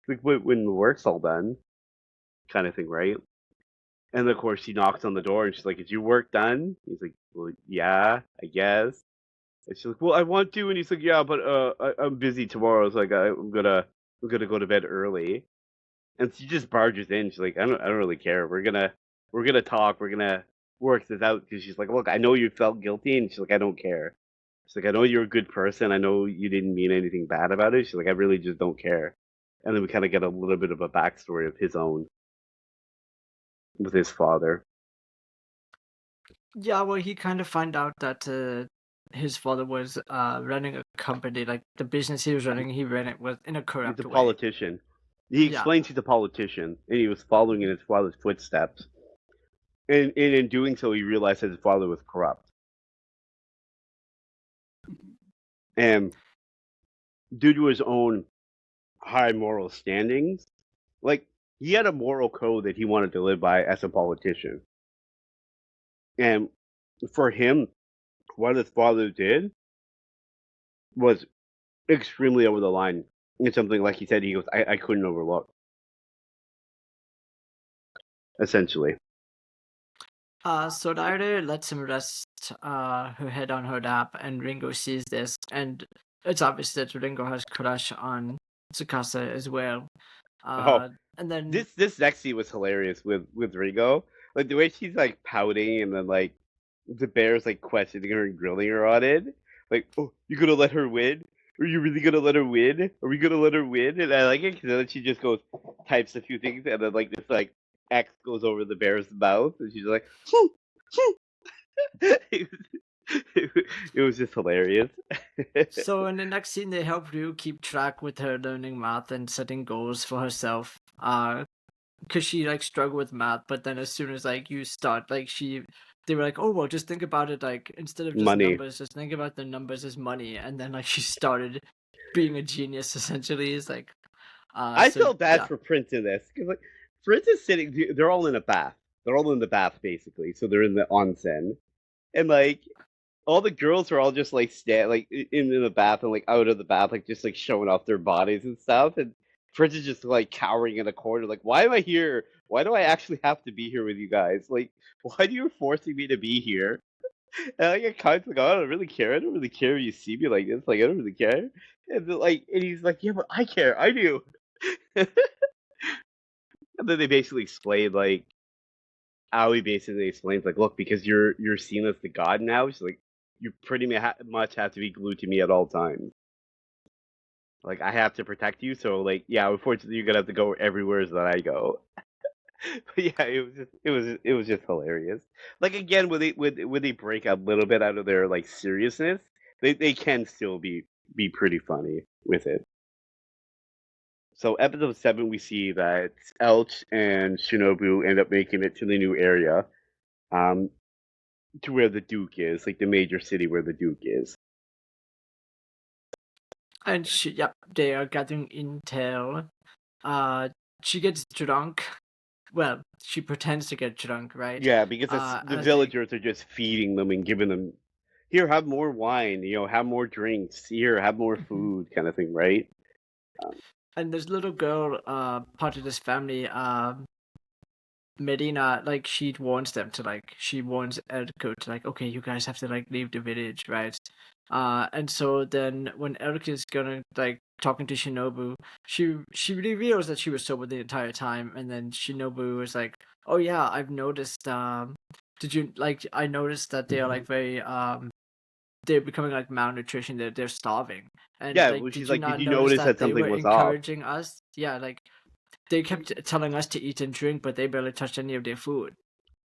like when the work's all done, kind of thing, right? And of course, he knocks on the door, and she's like, "Is your work done?" He's like, "Well, yeah, I guess." And she's like, "Well, I want to," and he's like, "Yeah, but I'm busy tomorrow, so like I'm gonna go to bed early." And she just barges in. She's like, I don't really care. We're gonna talk. We're gonna work this out." Because she's like, "Look, I know you felt guilty," and she's like, "I don't care." She's like, "I know you're a good person. I know you didn't mean anything bad about it." She's like, "I really just don't care." And then we kind of get a little bit of a backstory of his own with his father. Yeah, well, he kind of find out that his father was running a company, like the business he was running, he ran it with in a He's a corrupt way. politician. He Yeah. explains he's a politician, and he was following in his father's footsteps. And in doing so, he realized that his father was corrupt. And due to his own high moral standings, like, he had a moral code that he wanted to live by as a politician. And for him, what his father did was extremely over the line. It's something, like he said, he goes, I couldn't overlook, essentially. So Daire lets him rest her head on her lap, and Ringo sees this, and it's obvious that Ringo has crush on Tsukasa as well. Oh, Uh, and then this next scene was hilarious with Ringo. Like the way she's like pouting, and then like the bear's like questioning her and grilling her on it. Like, oh, you gonna let her win? Are you really gonna let her win? Are we gonna let her win? And I like it because then she just goes, types a few things, and then like this like X goes over the bear's mouth, and she's like, it it was just hilarious. so in the next scene, they help Ryu keep track with her learning math and setting goals for herself. Because she like struggled with math, but then as soon as like you start like they were like, oh well, just think about it like instead of just Money. numbers, just think about the numbers as money, and then like she started being a genius essentially. Is like I so felt bad yeah. for Prince in this because, like, Prince is sitting. They're all in a bath. They're all in the bath basically. So they're in the onsen, and like all the girls are all just like like in the bath and like out of the bath, like just like showing off their bodies and stuff. And Fritz is just like cowering in a corner, like, why am I here? Why do I actually have to be here with you guys? Like, why do you forcing me to be here? And I get kind of like, oh, I don't really care. I don't really care if you see me like this. Like, I don't really care. And and he's like, yeah, but I care. I do. And then they basically explain like Aoi basically explains like, look, because you're seen as the god now. She's like, you pretty much have to be glued to me at all times. Like I have to protect you, so like yeah, unfortunately you're gonna have to go everywhere that I go. But yeah, it was just hilarious. Like again, when they break a little bit out of their like seriousness, they can still be pretty funny with it. So episode 7, we see that Elch and Shinobu end up making it to the new area, um, to where the Duke is, like the major city where the Duke is. And yep, they are gathering intel. Uh, she gets drunk. Well, she pretends to get drunk, right? Yeah, because the As they villagers are just feeding them and giving them, here, have more wine, have more drinks, here, have more Mhm. food, kind of thing, right? Um, And this little girl, part of this family, Medina, like she warns them to she warns Eriko to okay, you guys have to leave the village, right? And so then when Eriko is gonna talking to Shinobu, she reveals that she was sober the entire time, and then Shinobu was like, oh yeah, I've noticed. Did you I noticed that they are very they're becoming malnutrition. They're starving, and yeah, well, did she's you like, did not you notice notice that that they something were was off? encouraging us? Yeah, they kept telling us to eat and drink, but they barely touched any of their food.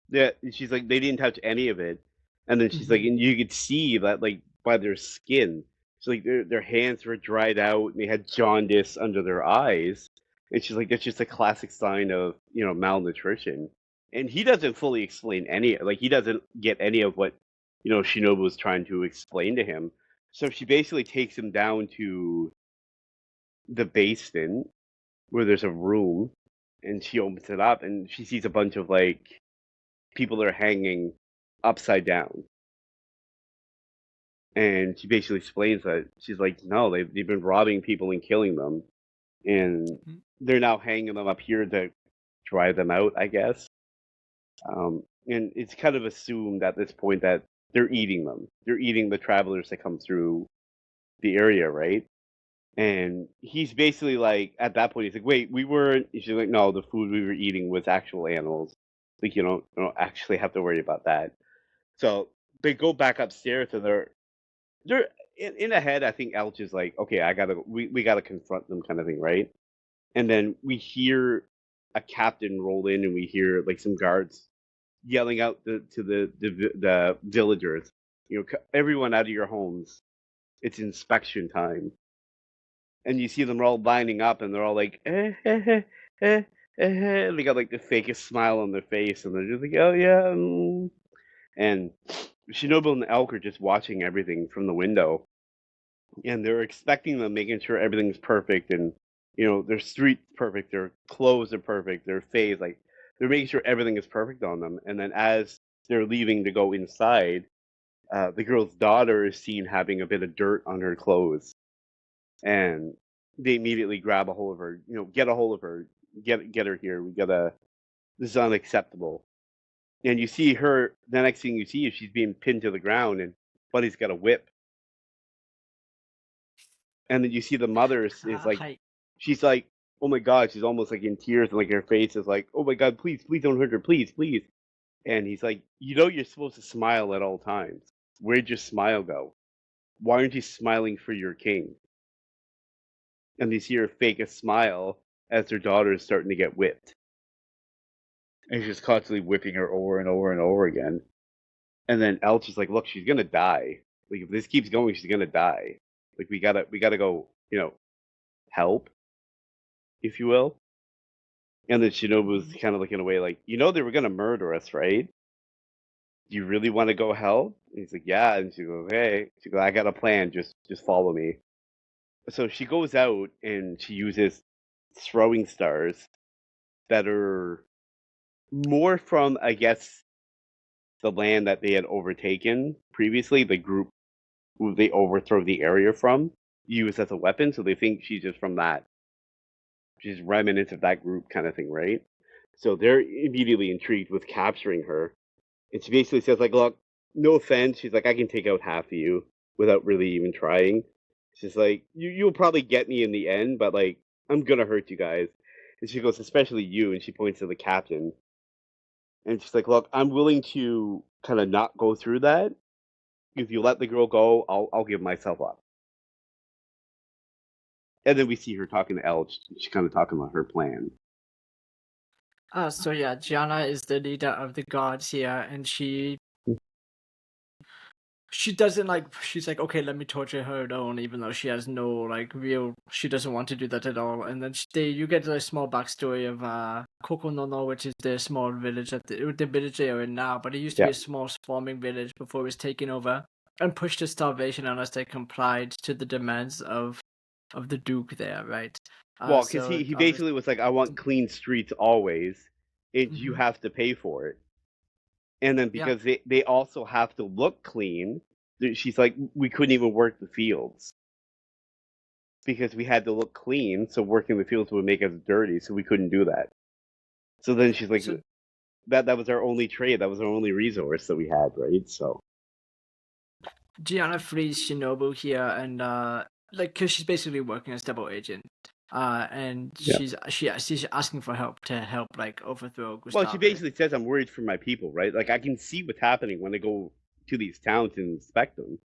Yeah, and she's like, they didn't touch any of it. And then she's like, Mhm. and you could see that like by their skin. So like their hands were dried out and they had jaundice under their eyes. And she's like, that's just a classic sign of, malnutrition. And he doesn't fully explain he doesn't get any of what, Shinobu was trying to explain to him. So she basically takes him down to the basement where there's a room and she opens it up and she sees a bunch of people are hanging upside down. And she basically explains that she's like, no, they've been robbing people and killing them, and Mhm. they're now hanging them up here to drive them out, I guess. And it's kind of assumed at this point that they're eating them. They're eating the travelers that come through the area, right? And he's basically like, at that point, he's like, wait, we weren't. She's like, no, the food we were eating was actual animals. Like, you don't actually have to worry about that. So they go back upstairs and they're in a head. I think Elch is like, okay, we gotta confront them, kind of thing, right? And then we hear a captain roll in, and we hear like some guards yelling out to the villagers, everyone out of your homes. It's inspection time, and you see them all lining up, and they're all like, and they got like the fakest smile on their face, and they're just like, oh yeah, and Shinobu and Elk are just watching everything from the window, and they're expecting them, making sure everything's perfect, and their street's perfect, their clothes are perfect, their face, like they're making sure everything is perfect on them. And then as they're leaving to go inside, the girl's daughter is seen having a bit of dirt on her clothes, and they immediately grab a hold of her, get a hold of her, get her here. We gotta. This is unacceptable. And you see her. The next thing you see is she's being pinned to the ground, and Buddy's got a whip. And then you see the mother is like, Hi. she's like, oh my god, she's almost like in tears, and like her face is like, oh my god, please, please don't hurt her, please, please. And he's like, you're supposed to smile at all times. Where'd your smile go? Why aren't you smiling for your king? And you see her fake a smile as her daughter is starting to get whipped, and she's constantly whipping her over and over and over again. And then Elch is like, look, she's gonna die. Like if this keeps going, she's gonna die. Like we gotta go, help, if you will. And then Shinobu's Mhm. kind of looking away, like, they were gonna murder us, right? Do you really want to go help? And he's like, yeah. And she goes, hey. She goes, I got a plan. Just follow me. So she goes out and she uses throwing stars that are more from, I guess, the land that they had overtaken previously, the group who they overthrow the area from, used as a weapon. So they think she's just from that. She's remnants of that group kind of thing, right? So they're immediately intrigued with capturing her. And she basically says, like, look, no offense. She's like, I can take out half of you without really even trying. She's like, you'll probably get me in the end, but like, I'm gonna hurt you guys. And she goes, especially you. And she points to the captain. And she's like, look, I'm willing to kind of not go through that. If you let the girl go, I'll give myself up. And then we see her talking to Elch. She's kind of talking about her plan. So yeah, Gianna is the leader of the guards here, and she doesn't like. She's like, okay, let me torture her alone, even though she has no like real. She doesn't want to do that at all. And then you get a small backstory of Kokonono, which is the small village the village they are in now. But it used to be Yeah. a small farming village before it was taken over and pushed to starvation unless they complied to the demands of the Duke there, right? Well, because So he obviously, basically was like, I want clean streets always, and you hmm have to pay for it. And then yeah. because they also have to look clean, she's like, we couldn't even work the fields because we had to look clean. So working the fields would make us dirty, so we couldn't do that. So then she's like, So that was our only trade. That was our only resource that we had, right? So Gianna frees Shinobu here, and like, cause she's basically working as double agent, and yeah. she's asking for help to help like overthrow Well, she Gustave. basically says, I'm worried for my people, right? Like I can see what's happening when they go to these towns and inspect them.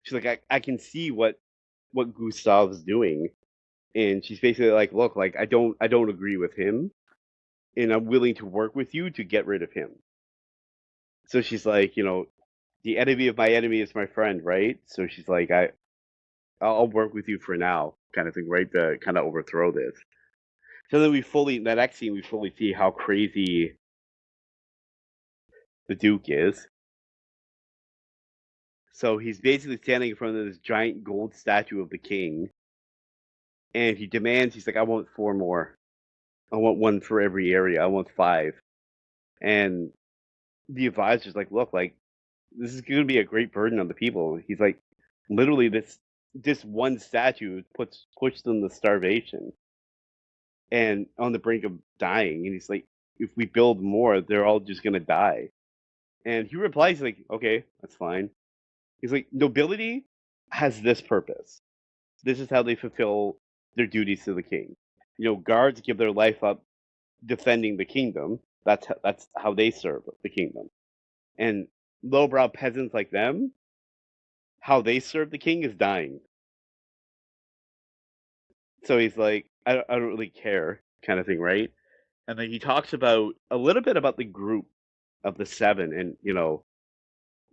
She's like, I can see what Gustav's doing, and she's basically like, look, like I don't agree with him, and I'm willing to work with you to get rid of him. So she's like, the enemy of my enemy is my friend, right? So she's like, I'll work with you for now, kind of thing, right? To kind of overthrow this. So then that next scene, we fully see how crazy the Duke is. So he's basically standing in front of this giant gold statue of the king, and he demands, he's like, I want 4 more. I want 1 for every area. I want 5. And the advisor's like, look, like, this is going to be a great burden on the people. He's like, literally, this one statue pushed them to starvation and on the brink of dying. And he's like, if we build more, they're all just going to die. And he replies, like, okay, that's fine. He's like, nobility has this purpose. This is how they fulfill their duties to the king. Guards give their life up defending the kingdom. That's how they serve the kingdom. And lowbrow peasants like them, how they serve the king is dying. So he's like, I don't really care, kind of thing, right? And then he talks about a little bit about the group of the 7, and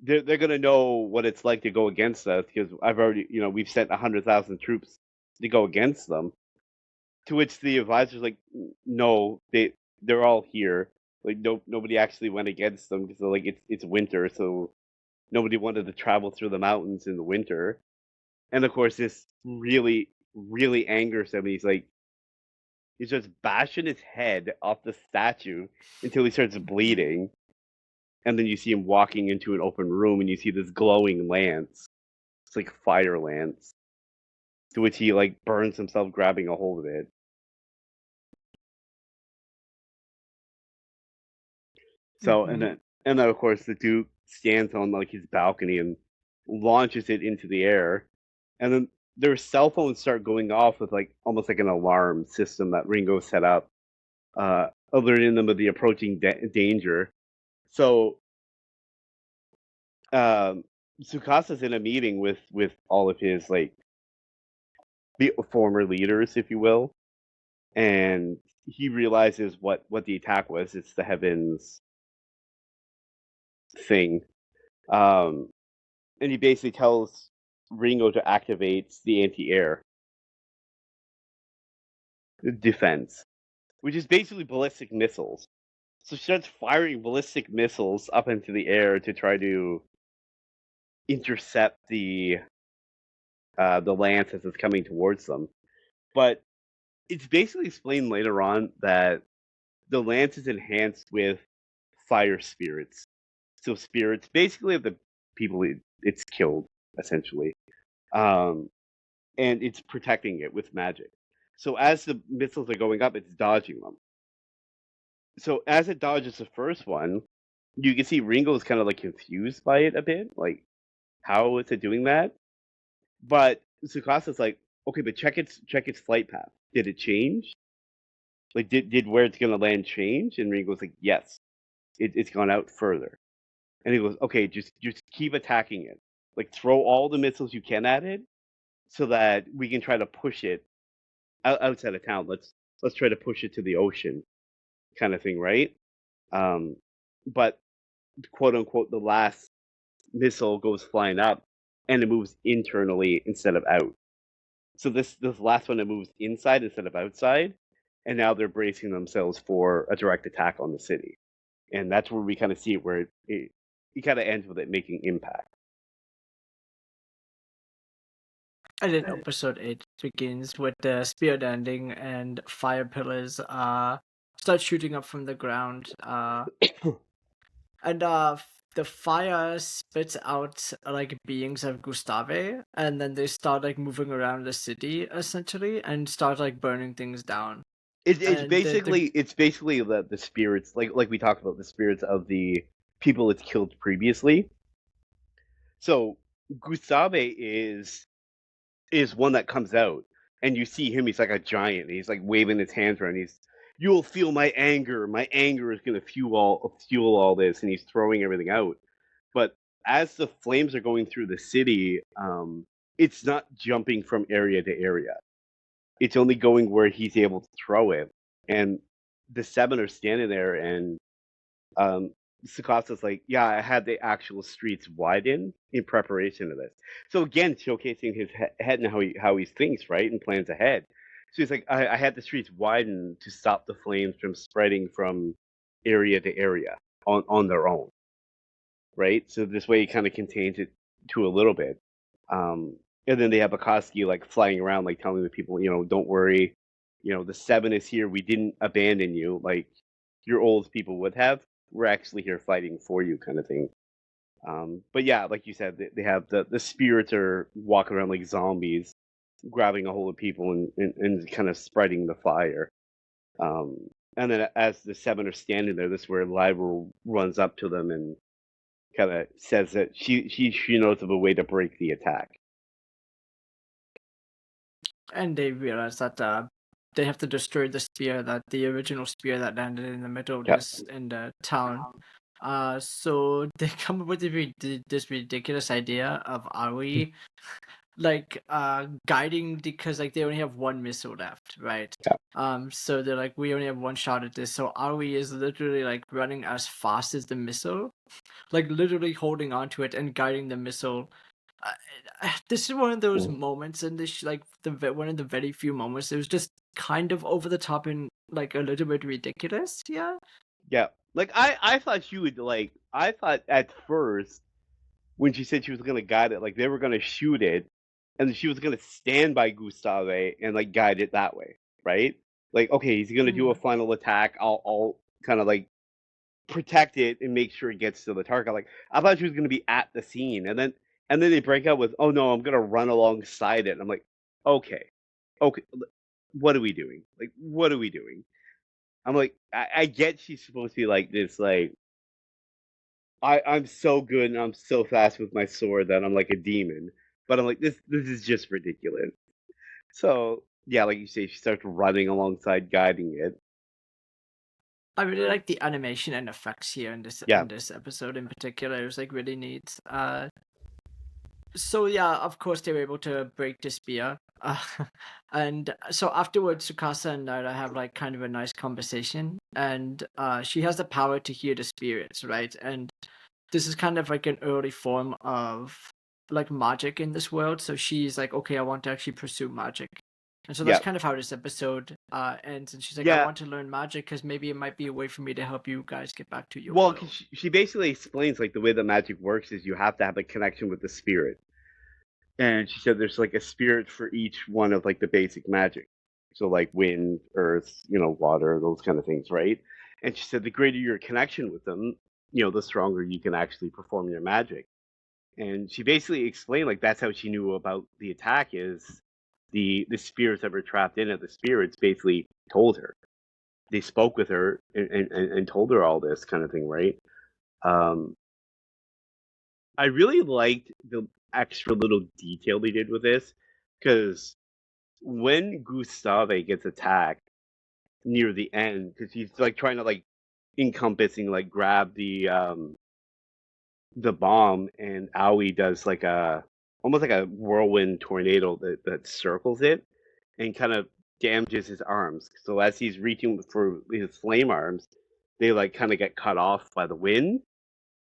they're gonna know what it's like to go against us because I've already, we've sent 100,000 troops to go against them. To which the advisor's like, no, they're all here. Like nobody actually went against them because like it's winter, so nobody wanted to travel through the mountains in the winter. And of course, this really really angers him. He's just bashing his head off the statue until he starts bleeding. And then you see him walking into an open room and you see this glowing lance. It's like fire lance. To which he like burns himself grabbing a hold of it. So Mm-hmm. and then of course the Duke stands on like his balcony and launches it into the air. And then their cell phones start going off with like almost like an alarm system that Ringo set up, alerting them of the approaching danger. So um, Tsukasa's in a meeting with all of his like former leaders, if you will, and he realizes what the attack was. It's the heavens thing, um, and he basically tells Ringo to activate the anti-air defense, which is basically ballistic missiles. So she starts firing ballistic missiles up into the air to try to intercept the lance as it's coming towards them. But it's basically explained later on that the lance is enhanced with fire spirits. So spirits, basically, of the people it's killed, essentially. Um, and it's protecting it with magic. So as the missiles are going up, it's dodging them. So as it dodges the first one, you can see Ringo is kind of like confused by it a bit, like how is it doing that? But Tsukasa's like, okay, but check its flight path. Did it change? Like, did where it's gonna land change? And Ringo's like, yes, it's gone out further. And he goes, okay, just keep attacking it. Like, throw all the missiles you can at it, so that we can try to push it outside of town. Let's try to push it to the ocean, kind of thing, right? Um, but quote unquote, the last missile goes flying up, and it moves internally instead of out. So this last one, it moves inside instead of outside, and now they're bracing themselves for a direct attack on the city. And that's where we kind of see it, where it kind of ends with it making impact. And then episode 8 begins with the spear landing and fire pillars start shooting up from the ground. And the fire spits out like beings of Gustave, and then they start like moving around the city essentially and start like burning things down. It's And the basically the spirits, like we talked about, the spirits of the people it's killed previously. So Gustave is one that comes out, and you see him. He's like a giant. He's like waving his hands around. You'll feel my anger. My anger is going to fuel all this, and he's throwing everything out. But as the flames are going through the city, it's not jumping from area to area. It's only going where he's able to throw it. And the seven are standing there, and um, Sukasa's like, yeah, I had the actual streets widen in preparation of this. So again, showcasing his head and how he thinks, right, and plans ahead. So he's like, I had the streets widen to stop the flames from spreading from area to area on their own, right? So this way he kind of contains it to a little bit. And then they have Akoski like flying around, like telling the people, don't worry, the seven is here. We didn't abandon you like your old people would have. We're actually here fighting for you, kind of thing. But yeah, like you said, they have the spirits are walking around like zombies, grabbing a hold of people and kind of spreading the fire. Um, and then as the seven are standing there, this is where Lyra runs up to them and kind of says that she knows of a way to break the attack. and they realize that they have to destroy the original spear that landed in the middle of Yeah, this in the town. So they come up with this ridiculous idea of Ari like guiding, because like they only have one missile left, right? yeah, So they're like, we only have one shot at this. So Ari is literally like running as fast as the missile, like literally holding onto it and guiding the missile. This is one of those mm, moments in this, like one of the very few moments. It was just kind of over the top and like a little bit ridiculous. Yeah. yeah. Like I thought she would like. I thought at first when she said she was gonna guide it, like they were gonna shoot it, and she was gonna stand by Gustave and like guide it that way, right? Like, okay, he's gonna do a Mm. final attack. I'll kind of like protect it and make sure it gets to the target. Like, I thought she was gonna be at the scene, and then they break out with, "Oh no, I'm gonna run alongside it." And I'm like, okay, okay, what are we doing? Like, what are we doing? I'm like, I get she's supposed to be like this, like I'm so good and I'm so fast with my sword that I'm like a demon. But I'm like, this is just ridiculous. So yeah, like you say, she starts running alongside, guiding it. I really like the animation and effects here Yeah, in this episode in particular. It was like really neat. So yeah, of course they were able to break the spear. And so afterwards, Sukasa and Naira have like kind of a nice conversation, and she has the power to hear the spirits, right? And this is kind of like an early form of like magic in this world. So she's like, okay, I want to actually pursue magic. And so that's yeah, kind of how this episode ends. And she's like, I yeah. want to learn magic because maybe it might be a way for me to help you guys get back to your Well, 'cause world. she basically explains like the way that magic works is you have to have a connection with the spirit. And she said there's like a spirit for each one of like the basic magic. So like wind, earth, water, those kind of things, right? And she said the greater your connection with them, the stronger you can actually perform your magic. And she basically explained like that's how she knew about the attack is the spirits that were trapped in it. The spirits basically told her. They spoke with her and told her all this kind of thing, right? Um, I really liked the extra little detail they did with this because when Gustave gets attacked near the end, because he's like trying to like encompassing like grab the bomb, and Aoi does like a almost like a whirlwind tornado that circles it and kind of damages his arms. So as he's reaching for his flame arms, they like kind of get cut off by the wind.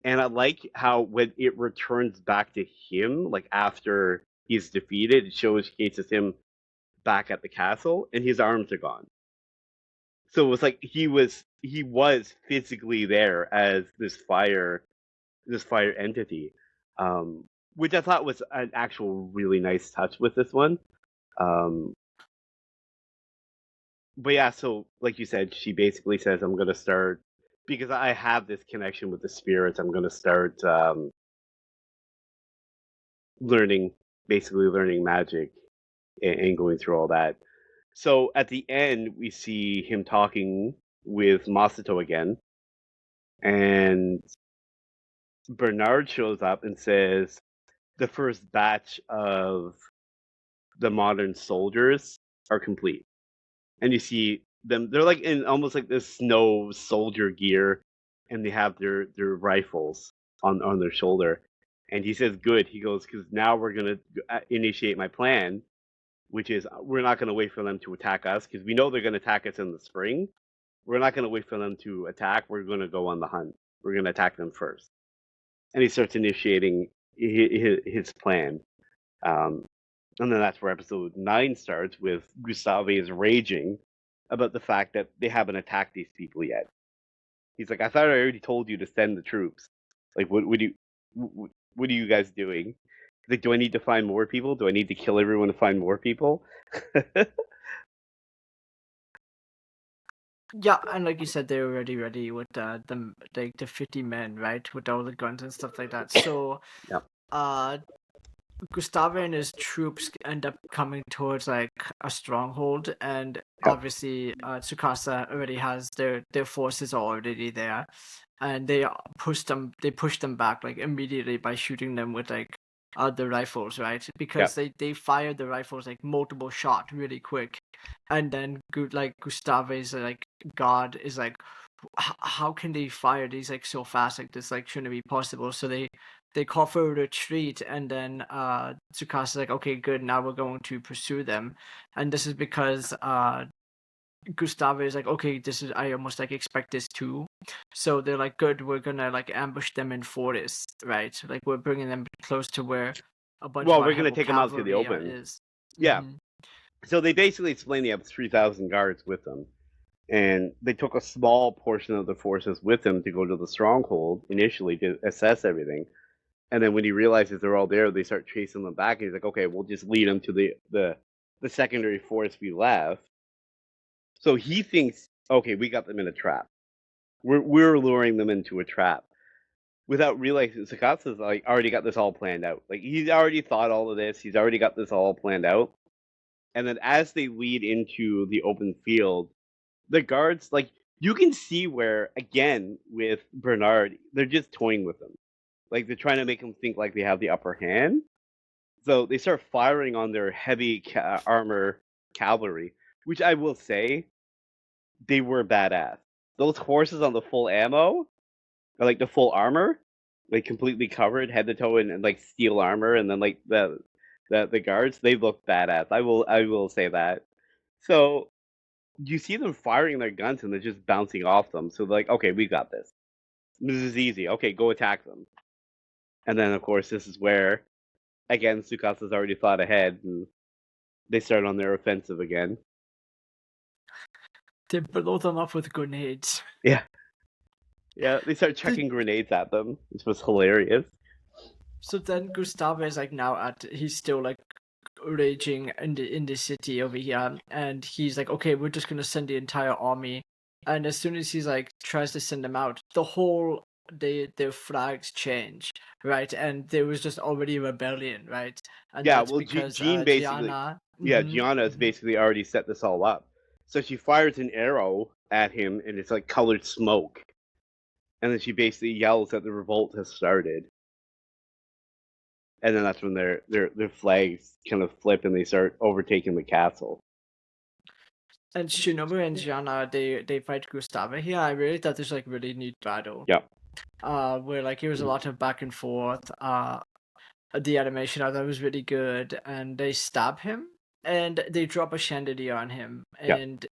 And I like how when it returns back to him, like after he's defeated, it showcases him back at the castle, and his arms are gone. So it was like he was physically there as this fire entity, which I thought was an actual really nice touch with this one. Um, but yeah, so like you said, she basically says, "I'm gonna start because I have this connection with the spirits. I'm gonna start learning, basically learning magic and going through all that." So at the end, we see him talking with Masato again, and Bernard shows up and says the first batch of the modern soldiers are complete. And you see them, they're like in almost like this snow soldier gear, and they have their rifles on their shoulder. And he says, "Good." He goes, "Because now we're gonna initiate my plan, which is we're not gonna wait for them to attack us because we know they're gonna attack us in the spring. We're not gonna wait for them to attack. We're gonna go on the hunt. We're gonna attack them first." And he starts initiating his plan. Um, and then that's where episode 9 starts with Gustave is raging about the fact that they haven't attacked these people yet. He's like, "I thought I already told you to send the troops. Like, what are you guys doing?" Like, "Do I need to find more people? Do I need to kill everyone to find more people?" Yeah, and like you said, they're already ready with the 50 men, right, with all the guns and stuff like that. So, Yeah. uh, Gustavo and his troops end up coming towards like a stronghold, and Yeah. obviously, Tsukasa already has their forces already there, and they push them back like immediately by shooting them with like the rifles, right? Yeah. Because they fire the rifles like multiple shot really quick, and then like Gustave's like god is like, how can they fire these like so fast like this, like shouldn't be possible. So they call for a retreat, and then Tsukasa's like, okay, good, now we're going to pursue them. And this is because Gustavo is like, okay, this is, I almost like expect this too. So they're like, good, we're gonna like ambush them in forest, right? Like we're bringing them close to where a bunch of Well, our we're gonna heavy take them out to the cavalry open. is. Yeah. Hmm. So they basically explain they have 3,000 guards with them, and they took a small portion of the forces with them to go to the stronghold initially to assess everything. And then when he realizes they're all there, they start chasing them back. And he's like, "Okay, we'll just lead them to the secondary force we left." So he thinks, "Okay, we got them in a trap. We're luring them into a trap," without realizing Sakasa's like already got this all planned out. Like he's already thought all of this. He's already got this all planned out. And then as they lead into the open field, the guards like you can see where again with Bernard, they're just toying with him. Like they're trying to make him think like they have the upper hand. So they start firing on their heavy armor cavalry, which I will say they were badass. Those horses on the full ammo, or like the full armor, like completely covered head to toe in like steel armor, and then like the guards, they look badass. I will say that. So you see them firing their guns and they're just bouncing off them. So like, okay, we got this. This is easy. Okay, go attack them. And then of course this is where again Tsukasa's already thought ahead and they start on their offensive again. They blow them up with grenades. Yeah. Yeah, they start The, chucking grenades at them, which was hilarious. so then Gustavo is like now he's still like raging in the city over here, and he's like, okay, we're just gonna send the entire army. And as soon as he's like tries to send them out, the whole their flags change, right? And there was just already a rebellion, right? And Yeah, that's well, because Jean basically, Gianna. yeah, Gianna has basically already set this all up. So she fires an arrow at him, and it's like colored smoke, and then she basically yells that the revolt has started, and then that's when their flags kind of flip and they start overtaking the castle. And Shinobu and Gianna, they fight Gustava here. I really thought this was like really neat battle. Yeah, Where like there was a lot of back and forth. The animation I thought was really good, and they stab him and they drop a chandelier on him, yeah, and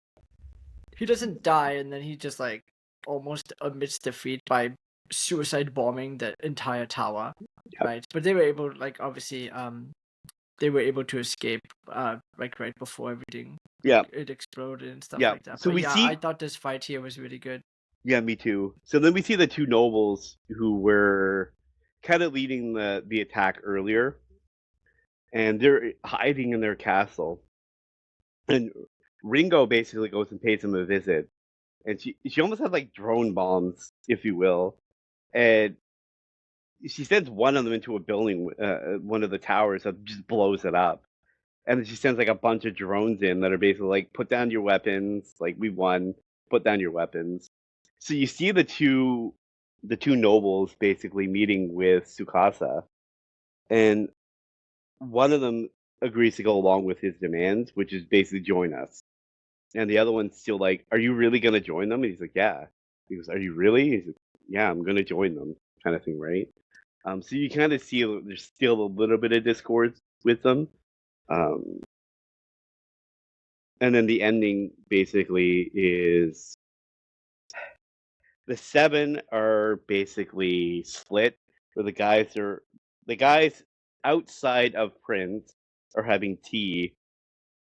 he doesn't die, and then he just like almost admits defeat by suicide bombing the entire tower, yeah, right? But they were able, like obviously, they were able to escape, like right before everything like yeah, it exploded and stuff yeah. like that. So But we yeah, I see, thought this fight here was really good. yeah, me too. So then we see the two nobles who were kind of leading the attack earlier, and they're hiding in their castle. And Ringo basically goes and pays them a visit, and she almost had like drone bombs, if you will, and she sends one of them into a building, one of the towers that just blows it up, and then she sends like a bunch of drones in that are basically like, put down your weapons, like we won, put down your weapons. So you see the two nobles basically meeting with Sukasa, and one of them agrees to go along with his demands, which is basically join us. And the other one's still like, "Are you really gonna join them?" And he's like, "Yeah." He goes, "Are you really?" He's like, "Yeah, I'm gonna join them," kind of thing, right? So you kind of see there's still a little bit of discord with them, um, and then the ending basically is the seven are basically split, where the guys outside of Prince are having tea,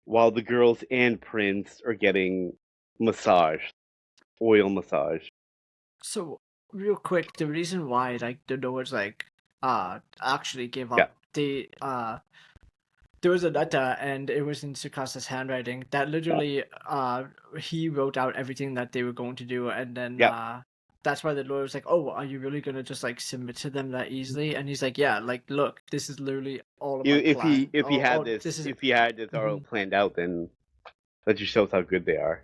while the girls and Prince are getting massage, oil massage. So real quick, the reason why like the Noahs like actually gave Yeah, up, there was a letter and it was in Sukasa's handwriting that yeah, literally he wrote out everything that they were going to do, and then yeah. that's why the lawyer was like, "Oh, are you really gonna just like submit to them that easily?" And he's like, "Yeah, like look, this is literally all of my If he plan. if he had All this this is." if he had this all Mhm. planned out, then that just shows how good they are.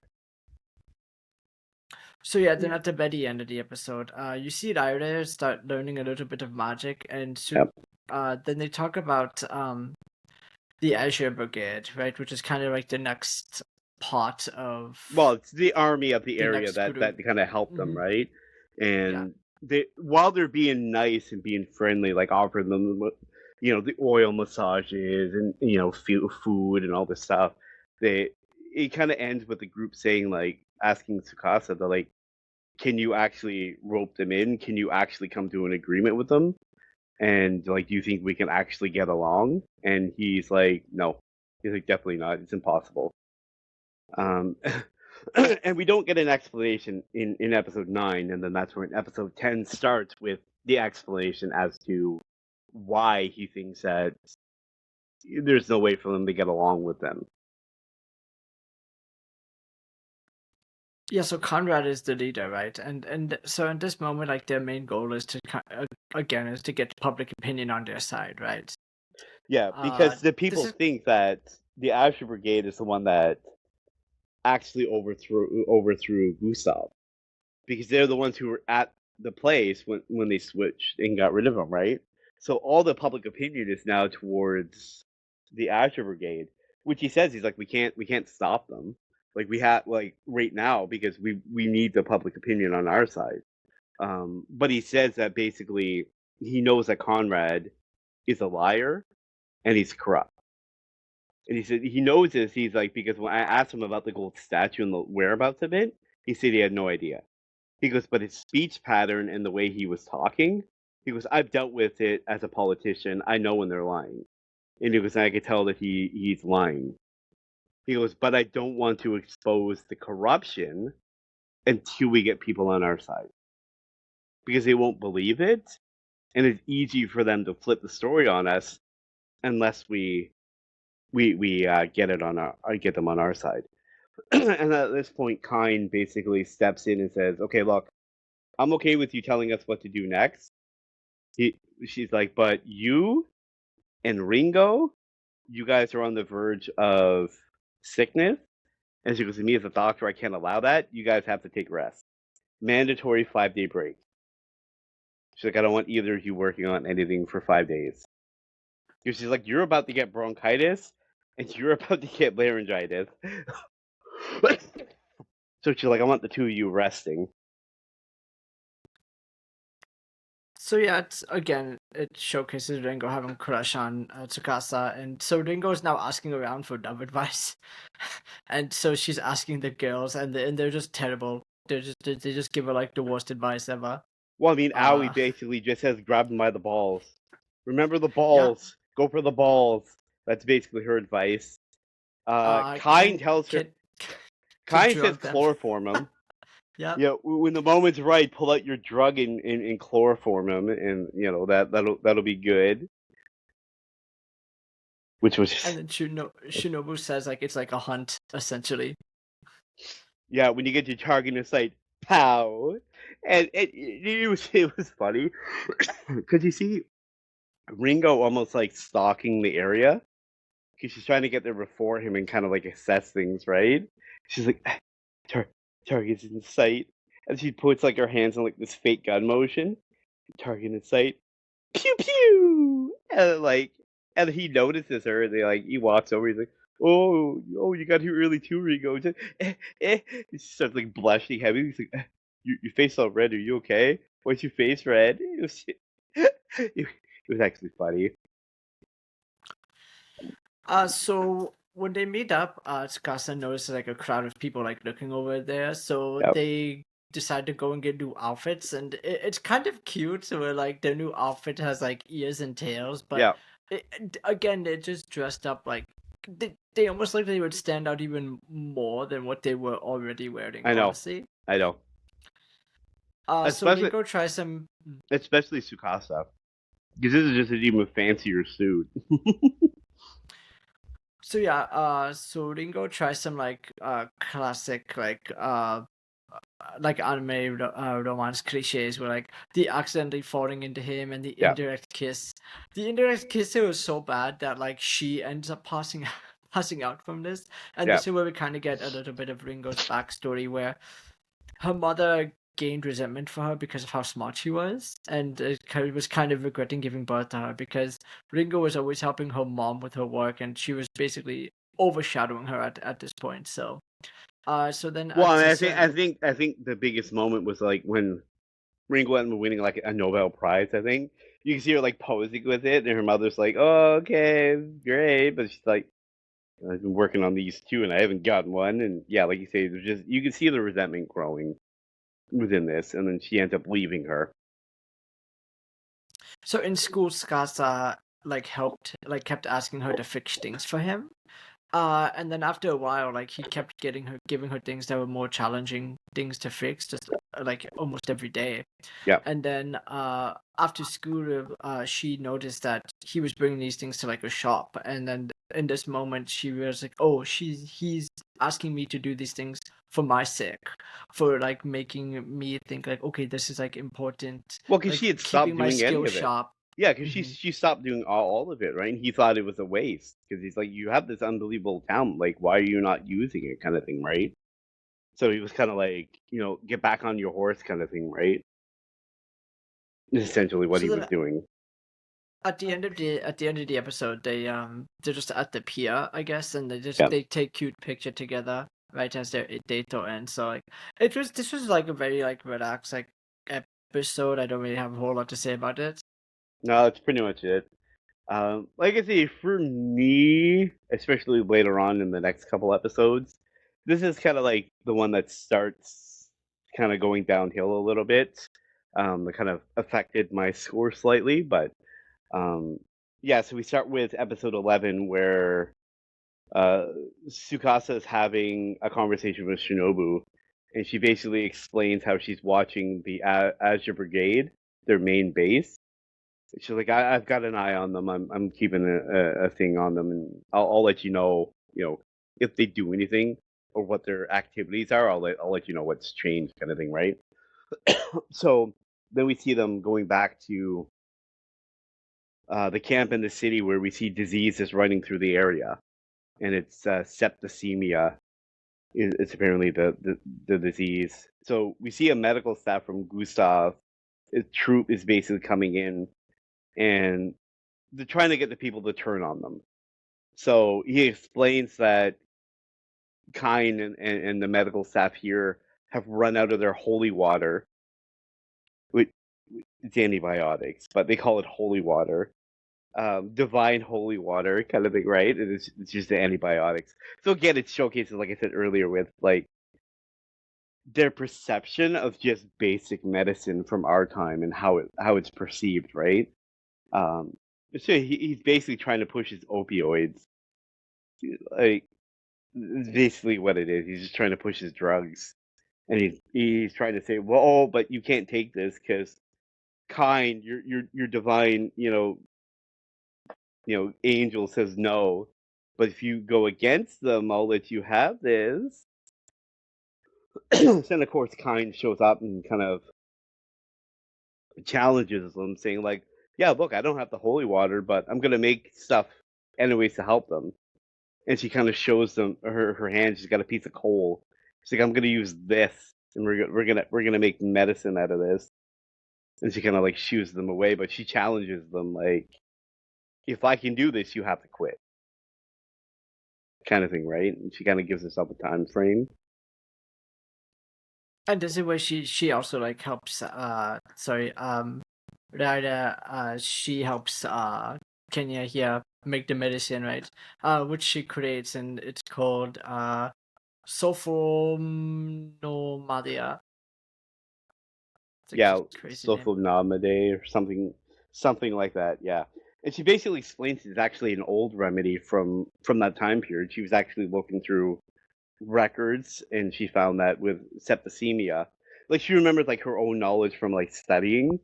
So yeah, then Yeah. at the very end of the episode, you see Ryder start learning a little bit of magic, and so Yep. then they talk about the Azure Brigade, right, which is kind of like the next part of Well, it's the army of the the area next that group. kind of helped them, Hmm. right? Yeah. And while they're being nice and being friendly, like offering them, the oil massages and food and all this stuff, they it kind of ends with the group saying, like, asking Tsukasa, they're like, can you actually rope them in? Can you actually come to an agreement with them? And like, do you think we can actually get along? And he's like, no. He's like, definitely not. It's impossible. Um, and we don't get an explanation in episode 9, and then that's when episode 10 starts with the explanation as to why he thinks that there's no way for them to get along with them. Yeah, so Conrad is the leader, right? And so in this moment, like their main goal is to again is to get public opinion on their side, right? Yeah, Uh, because the this people is think that the Asher Brigade is the one that actually overthrew Gustav, because they're the ones who were at the place when they switched and got rid of him, right? So all the public opinion is now towards the Asher Brigade, which he says, he's like, we can't stop them. Like, we have, like, right now, because we need the public opinion on our side. But he says that basically he knows that Conrad is a liar and he's corrupt. And he said he knows this. He's like, because when I asked him about the gold statue and the whereabouts of it, he said he had no idea. He goes, but his speech pattern and the way he was talking, he goes, I've dealt with it as a politician. I know when they're lying. And he goes, I could tell that he's lying. He goes, but I don't want to expose the corruption until we get people on our side, because they won't believe it, and it's easy for them to flip the story on us unless we get them on our side. And at this point, Kine basically steps in and says, "Okay, look, I'm okay with you telling us what to do next. She's like, but you and Ringo, you guys are on the verge of sickness. And she goes, to me as a doctor, I can't allow that. You guys have to take rest. Mandatory 5-day break. She's like, I don't want either of you working on anything for 5 days. Because she's like, you're about to get bronchitis and you're about to get laryngitis. So she's like, I want the two of you resting. So yeah, it's again it showcases Ringo having a crush on Tsukasa, and so Ringo is now asking around for love advice, and so she's asking the girls, and they're just terrible. They just give her like the worst advice ever. Well, I mean, Aoi Uh, basically just says, grab him by the balls. Remember the yeah. balls. Go for the balls. That's basically her advice. Kine Can tells her, can can Kine says drug them. chloroform him. Yep. Yeah, when the moment's right, pull out your drug and chloroform him, and that'll be good. Which was And just, then Shinobu says like it's like a hunt essentially. yeah, when you get your target in sight, pow, and it was funny because you see Ringo almost like stalking the area because she's trying to get there before him and kind of like assess things, right? She's like, Tar- target's in sight, and she puts like her hands in like this fake gun motion, target in sight, pew pew, and he notices her, and he walks over, he's like, oh, you got here early too, Ringo. He's like, he starts like blushing heavy. He's like, your face all red. Are you okay? Why's your face red? It was actually funny. So when they meet up, Tsukasa notices like a crowd of people like looking over there. So Yep, they decide to go and get new outfits, and it's kind of cute. So where like their new outfit has like ears and tails, but yeah, again they're just dressed up like they almost like they would stand out even more than what they were already wearing. I know, Honestly, I know. so Especially, Ringo tries some. especially Sukasa, because this is just an even fancier suit. So yeah, so Ringo tries some classic like anime romance cliches where like the accidentally falling into him and the Yeah, indirect kiss. The indirect kiss it was so bad that like she ends up passing passing out from this, and yeah. this is where we kind of get a little bit of Ringo's backstory where her mother gained resentment for her because of how smart she was, and was kind of regretting giving birth to her because Ringo was always helping her mom with her work, and she was basically overshadowing her at this point. So, so then Well, I at mean, a I certain think, I think the biggest moment was like when Ringo ended up winning like a Nobel Prize. I think you can see her like posing with it, and her mother's like, "Oh, okay, great," but she's like, "I've been working on these two, and I haven't gotten one." And yeah, like you say, there's just you can see the resentment growing within this, and then she ends up leaving her. so in school, Skasa kept asking her to fix things for him. And then after a while, like he kept giving her things that were more challenging things to fix, just like almost every day. Yeah. And then after school, she noticed that he was bringing these things to like a shop, and then in this moment, she was like, "Oh, he's asking me to do these things for my sake, for like making me think like, okay, this is like important, Well, because she like had keeping stopped my doing any skills of it. sharp." Yeah, because she hmm she stopped doing all of it, right? And he thought it was a waste because he's like, "You have this unbelievable talent. Like, why are you not using it?" Kind of thing, right? So he was kind of like, get back on your horse, kind of thing, right? Is essentially what So he was then doing. at the end of the episode, they're just at the pier, I guess, and Yeah. they take cute picture together right as their date to end. So like this was like a very like relaxed like episode. I don't really have a whole lot to say about it. No, that's pretty much it. Like I say, for me, especially later on in the next couple episodes, this is kind of like the one that starts kind of going downhill a little bit. That kind of affected my score slightly, but um, yeah. So we start with episode 11, where uh, Sukasa is having a conversation with Shinobu, and she basically explains how she's watching the Azure Brigade, their main base. She's like, I've got an eye on them. I'm keeping a thing on them, and I'll let you know, if they do anything or what their activities are. I'll let you know what's changed, kind of thing, right? So then we see them going back to the camp in the city where we see diseases running through the area, and it's septicemia. It's apparently the disease. So we see a medical staff from Gustav. His troop is basically coming in, and they're trying to get the people to turn on them. So he explains that Kine and the medical staff here have run out of their holy water, which it's antibiotics, but they call it holy water, divine holy water kind of thing, right? It's just the antibiotics. So again, it showcases, like I said earlier, with like their perception of just basic medicine from our time and how it's perceived, right? Um, so he's basically trying to push his opioids, like it's basically what it is. He's just trying to push his drugs, and he's trying to say, well, oh, but you can't take this because kind, your divine, angel says no. But if you go against them, I'll let you have this. Then of course, kind shows up and kind of challenges them, saying like, "Yeah, look, I don't have the holy water, but I'm gonna make stuff anyways to help them." And she kind of shows them her hand. She's got a piece of coal. She's like, "I'm gonna use this, and we're gonna make medicine out of this." And she kind of like shoos them away, but she challenges them like, "If I can do this, you have to quit," kind of thing, right? And she kind of gives herself a time frame. And this is where she also like helps sorry rather she helps Kenya here make the medicine, right? Which she creates, and it's called Sulfonomalia. It's a Yeah, crazy name. sulfonamide or something like that. Yeah, and she basically explains it's actually an old remedy from that time period. She was actually looking through records and she found that with septicemia, like she remembered like her own knowledge from like studying,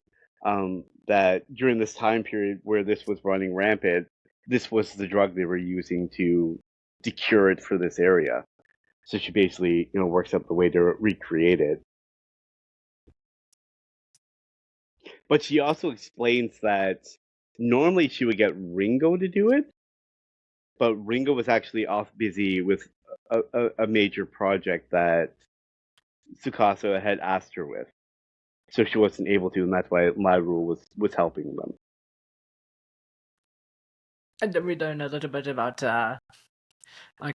that during this time period where this was running rampant, this was the drug they were using to cure it for this area. So she basically, works up the way to recreate it. But she also explains that normally she would get Ringo to do it, but Ringo was actually off busy with a major project that Tsukasa had asked her with. So she wasn't able to, and that's why Lyra was helping them. And then we learn a little bit about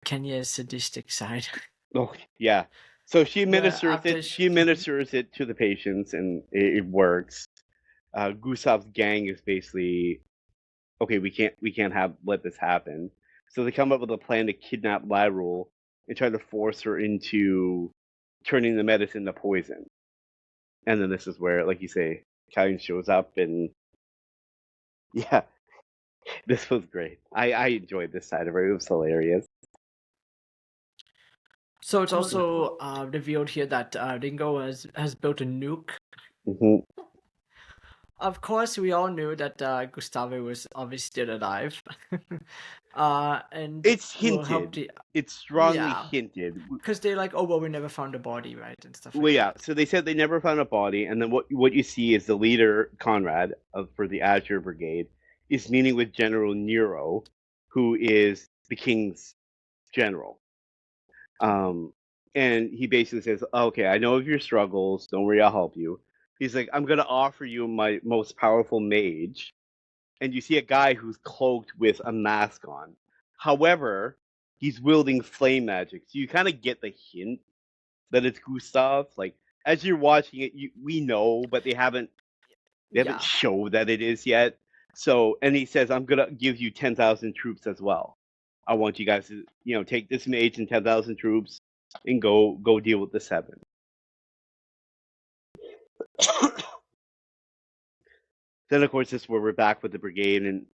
Kenya's sadistic side. Oh yeah. So she Where administers after it. She administers it to the patients, and it works. Gusav's gang is basically okay. We can't have let this happen. So they come up with a plan to kidnap Lyra and try to force her into turning the medicine to poison. And then this is where, like you say, Kain shows up, and yeah, this was great. I enjoyed this side of her. It was hilarious. so it's also revealed here that Ringo has built a nuke. Hmm. Of course, we all knew that Gustavo was obviously still alive, and It's will help hinted. the It's strongly yeah, hinted. because they're like, oh well, we never found a body, right, and stuff Well, like yeah. that. So they said they never found a body, and then what you see is the leader Conrad for the Azure Brigade is meeting with General Nero, who is the king's general. Um, and he basically says, "Okay, I know of your struggles. Don't worry, I'll help you." He's like, "I'm gonna offer you my most powerful mage," and you see a guy who's cloaked with a mask on. However, he's wielding flame magic, so you kind of get the hint that it's Gustav. Like as you're watching it, we know, but they haven't Yeah, showed that it is yet. So, and he says, "I'm gonna give you 10,000 troops as well. I want you guys to, take this mage and 10,000 troops and go deal with the seven." Then, of course, this is where we're back with the brigade, and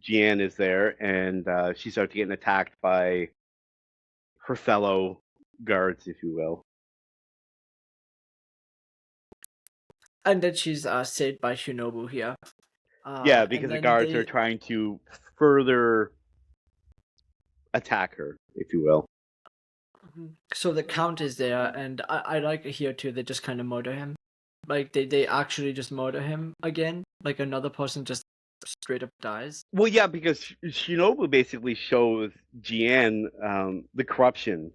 Jian is there, and she starts getting attacked by her fellow guards, if you will. and then she's saved by Shinobu here. Yeah, And because the then guards are they trying to further attack her, if you will. so the count is there, and I like it here too. They just kind of murder him. Like they actually just murder him again. Like another person just straight up dies. Well, yeah, because Shinobu basically shows Jian the corruption.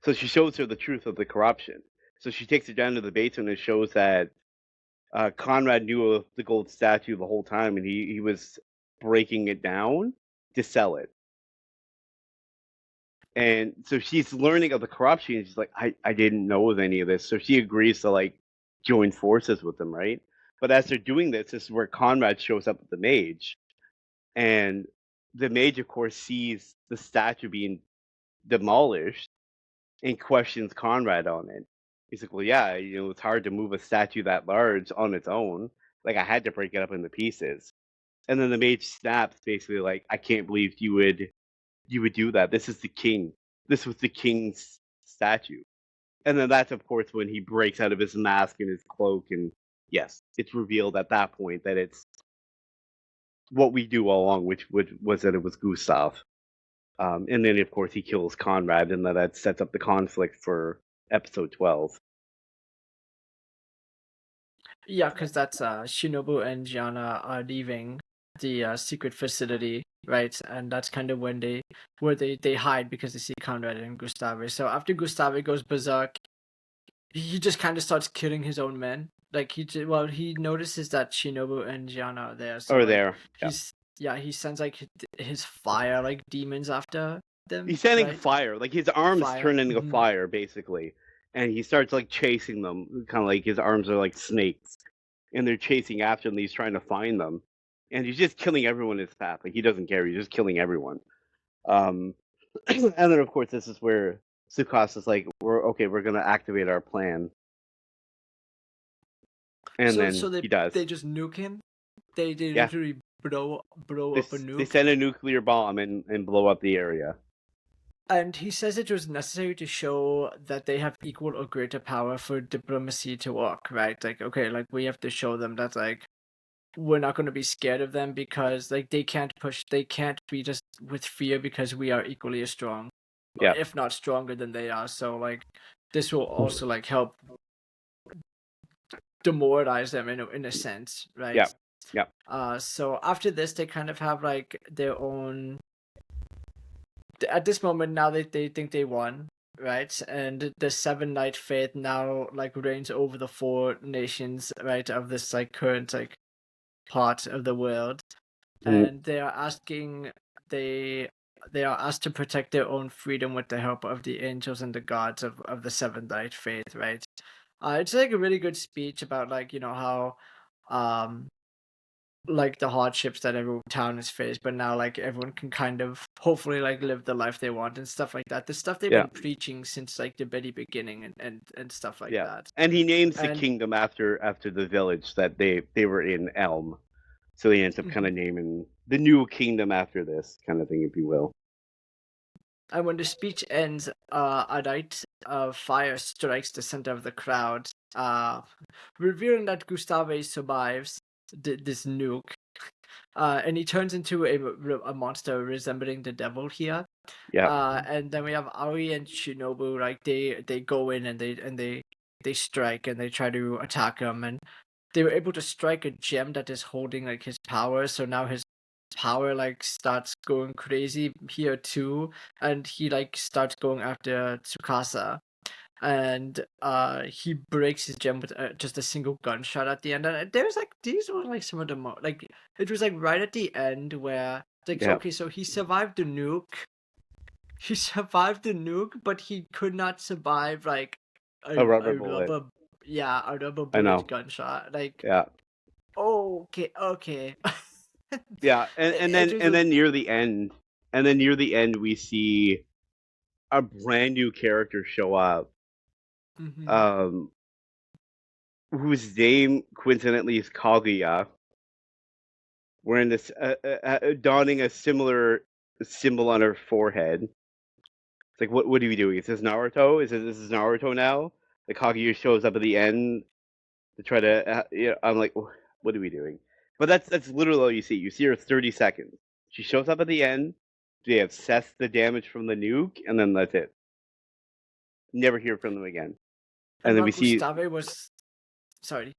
So she shows her the truth of the corruption. So she takes her down to the basement and shows that Conrad knew of the gold statue the whole time, and he was breaking it down to sell it. And so she's learning of the corruption, and she's like, I didn't know of any of this. So she agrees to like join forces with them, right? But as they're doing this is where Conrad shows up at the mage, and the mage, of course, sees the statue being demolished and questions Conrad on it. He's like, well, yeah, it's hard to move a statue that large on its own. Like, I had to break it up into pieces. And then the mage snaps, basically like, I can't believe you would do that. This is the king. This was the king's statue. And then that's, of course, when he breaks out of his mask and his cloak, and yes, it's revealed at that point that it's what we do all along, which was that it was Gustav. And then, of course, he kills Conrad, and that sets up the conflict for episode 12. Yeah, because that's Shinobu and Gianna are leaving the secret facility, right? And that's kind of when they hide because they see Conrad and Gustave. So after Gustave goes berserk, he just kind of starts killing his own men. Like he notices that Shinobu and Gianna are there, so Or like there. Yeah. he sends like his fire like demons after them, He's sending right? fire. Like, his arms Fire. turn into fire, basically. And he starts, like, chasing them. Kind of like his arms are like snakes. And they're chasing after him. He's trying to find them. And he's just killing everyone in his path. Like, he doesn't care. He's just killing everyone. And then, of course, this is where Tsukasa's like, we're going to activate our plan. And then he does. They just nuke him. They Yeah. literally blow up a nuke. They send a nuclear bomb and blow up the area. And he says it was necessary to show that they have equal or greater power for diplomacy to work, right? Like, okay, like we have to show them that like we're not going to be scared of them because like they can't beat us with fear because we are equally as strong, Yeah. if not stronger than they are. So like this will also like help demoralize them in a sense, right? Yeah. Yeah. So after this, they kind of have like their own. At this moment, now they think they won, right? And the Seven Knight Faith now like reigns over the four nations, right, of this like current like part of the world, and they are asked to protect their own freedom with the help of the angels and the gods of the Seven Knight Faith, right? It's like a really good speech about like how like the hardships that every town has faced, but now like everyone can kind of hopefully like live the life they want and stuff like that. The stuff they've Yeah. been preaching since like the very beginning and stuff like Yeah. that. And he names the And kingdom after the village that they were in, Elm. So he ends up kind of naming the new kingdom after this kind of thing, if you will. and when the speech ends, a light of fire strikes the center of the crowd, revealing that Gustave survives this nuke. And he turns into a monster resembling the devil here. Yeah. And then we have Aoi and Shinobu, like they go in and they strike and they try to attack him, and they were able to strike a gem that is holding like his power. So now his power like starts going crazy here too, and he like starts going after Tsukasa. And he breaks his gem with just a single gunshot at the end. And there's like these were like some of the like it was like right at the end where like Yeah. okay, so he survived the nuke. He survived the nuke, but he could not survive like A rubber bullet. a rubber I know. bullet gunshot. Like Yeah. okay. Yeah. And then near the end, we see a brand new character show up. Whose name coincidentally is Kaguya. Wearing this, donning a similar symbol on her forehead. It's like, what are we doing? Is this Naruto? This is Naruto now? The Kaguya shows up at the end to try to. I'm like, what are we doing? But that's literally all you see. You see her 30 seconds. She shows up at the end. They assess the damage from the nuke, and then that's it. Never hear from them again. And then while we see. Gustave was sorry.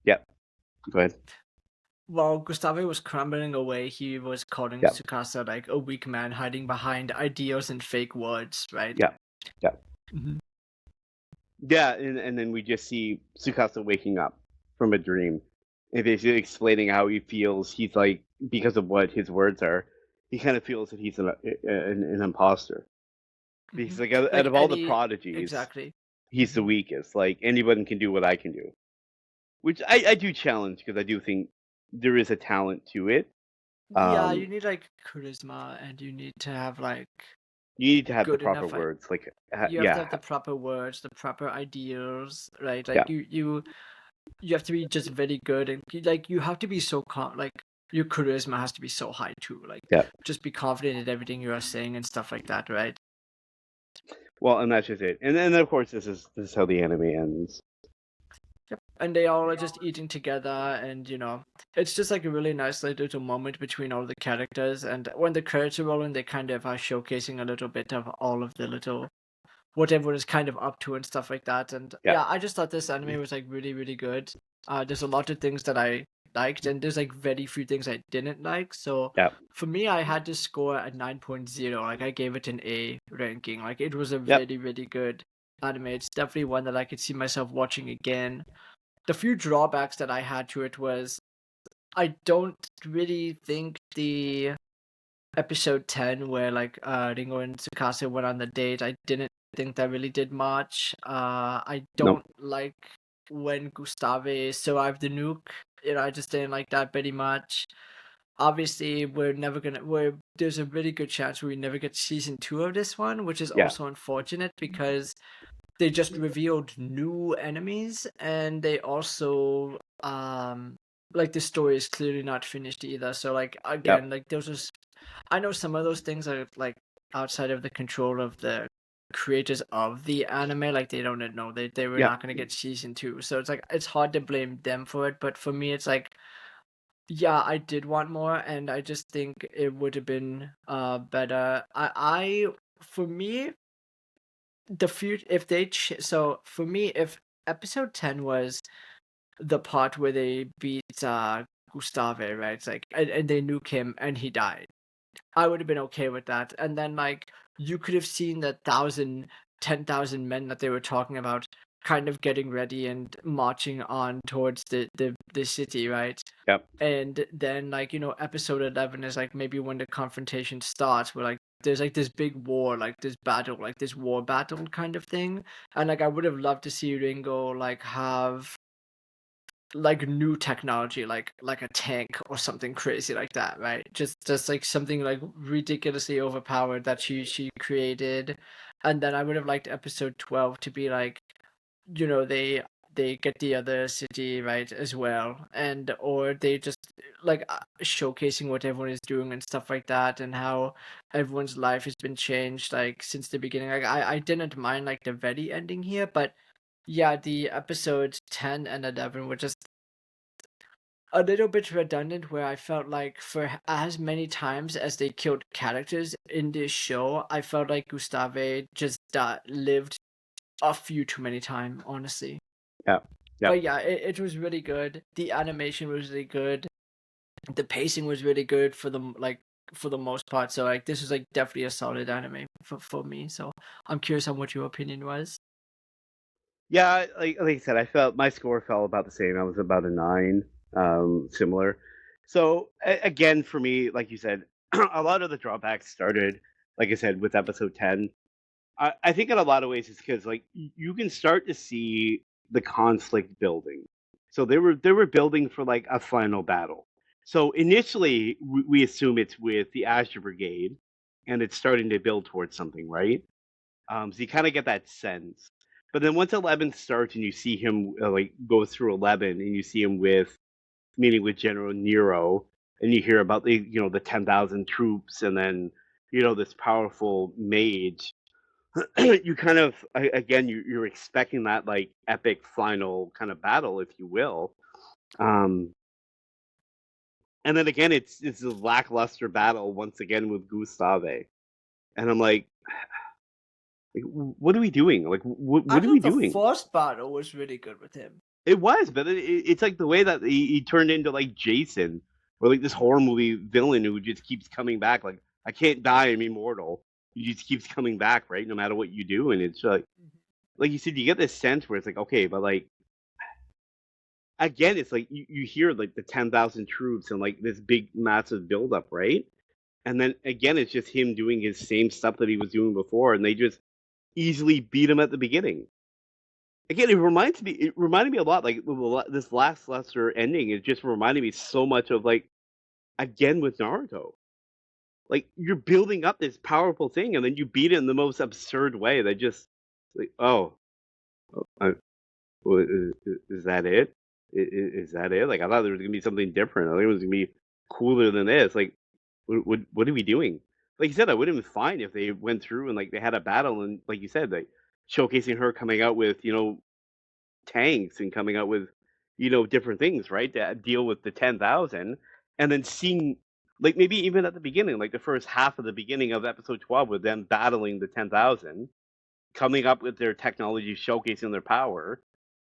Yeah. Go ahead. While Gustavo was crumbling away, he was calling Yeah. Tsukasa like a weak man hiding behind ideals and fake words, right? Yeah. Yeah. Mhm. Yeah, and then we just see Tsukasa waking up from a dream and basically explaining how he feels. He's like, because of what his words are, he kind of feels that he's an imposter. Because Mhm. like out Like of all the any prodigies, exactly. he's the Mhm. weakest. Like anyone can do what I can do, which I do challenge because I do think there is a talent to it. Yeah, you Um, need like charisma and you need to have like you need to have the good proper enough words. Like, you have to have the proper words, the proper ideals, right? yeah, Like you have to be just very good and like you have to be so like your charisma has to be so high too. Like yeah. just be confident in everything you are saying and stuff like that, right? Well, and that's just it. And then of course this is how the anime ends. Yep. And they all are just eating together, and it's just like a really nice little moment between all the characters. And when the credits are rolling, they kind of are showcasing a little bit of all of the little what everyone is kind of up to and stuff like that. And Yeah, yeah, I just thought this anime was like really, really good. There's a lot of things that I liked, and there's like very few things I didn't like. So yeah, for me, I had to score a 9.0. Like I gave it an A ranking. Like it was a yep, very, really good anime. It's definitely one that I could see myself watching again. The few drawbacks that I had to it was I don't really think the episode 10 where like Ringo and Tsukasa went on the date, I didn't think that really did much. I no, don't like when Gustave survived the nuke. I just didn't like that very much. Obviously, there's a really good chance we never get season 2 of this one, which is yeah, also unfortunate because they just revealed new enemies and they also like the story is clearly not finished either. So like yep, again, like those are I know some of those things are like outside of the control of the creators of the anime. Like they don't know they were yep, not gonna get season 2. So it's like it's hard to blame them for it. But for me it's like yeah, I did want more and I just think it would have been better. I for me the future if they so for me if episode 10 was the part where they beat Gustave, right? It's like and they nuke him and he died. I would have been okay with that. And then like you could have seen the 10,000 men that they were talking about kind of getting ready and marching on towards the city, right? yep, And then like episode 11 is like maybe when the confrontation starts where like there's like this big war, like this battle, like this war battle kind of thing. And like I would have loved to see Ringo like have like new technology, like a tank or something crazy like that, right? Just like something like ridiculously overpowered that she created. And then I would have liked episode 12 to be like, they get the other city right as well, and or they just like showcasing what everyone is doing and stuff like that, and how everyone's life has been changed like since the beginning. Like I didn't mind like the very ending here, but yeah, the episodes 10 and 11 were just a little bit redundant where I felt like for as many times as they killed characters in this show, I felt like Gustave just lived a few too many times, honestly. yep, yep. But yeah, it was really good. The animation was really good. The pacing was really good for the most part. So like this was like definitely a solid anime for me. So I'm curious on what your opinion was. Yeah, like I said, I felt my score fell about the same. I was about a 9, similar. So again, for me, like you said, a lot of the drawbacks started, like I said, with episode 10. I think in a lot of ways it's because like you can start to see the conflict building. So they were building for like a final battle. So initially we assume it's with the Azure Brigade, and it's starting to build towards something, right? So you kind of get that sense. But then once 11 starts and you see him like go through 11 and you see him with meeting with General Nero and you hear about the 10,000 troops and then this powerful mage, you kind of again you're expecting that like epic final kind of battle, if you will. Um, and then again it's a lackluster battle once again with Gustave, and I'm like, what are we doing? Like, what I are we thought the doing? first battle was really good with him. It was, but it's like the way that he turned into like Jason, or like this horror movie villain who just keeps coming back. Like, I can't die, I'm immortal. He just keeps coming back, right? No matter what you do, and it's like you said, you get this sense where it's like, okay, but like again, it's like you hear like the 10,000 troops and like this big massive buildup, right? And then again, it's just him doing his same stuff that he was doing before, and they just easily beat him at the beginning. Again, it reminded me a lot like this last lesser ending. It just reminded me so much of like again with Naruto. Like you're building up this powerful thing, and then you beat it in the most absurd way. That just like, oh, I, well, is that it? Is that it? Like I thought there was gonna be something different. I think it was gonna be cooler than this. Like, what are we doing? Like you said, I would have been fine if they went through and like they had a battle and like you said, like showcasing her coming out with tanks and coming out with different things, right? To deal with the 10,000, and then seeing like maybe even at the beginning, like the first half of the beginning of episode 12, with them battling the 10,000, coming up with their technology, showcasing their power,